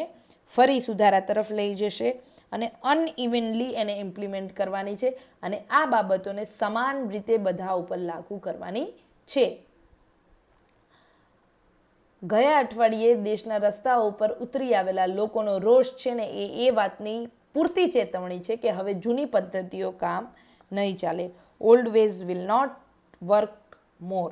ફરી સુધારા તરફ લઈ જશે અને અનઇવનલી એને ઇમ્પ્લિમેન્ટ કરવાની છે, અને આ બાબતોને સમાન રીતે બધા ઉપર લાગુ કરવાની છે. ગયા અઠવાડિયે દેશના રસ્તાઓ ઉપર ઉતરી આવેલા લોકોનો રોષ છે ને એ વાતની પૂરતી ચેતવણી છે કે હવે જૂની પદ્ધતિઓ કામ નહીં ચાલે. Old ways will not work more.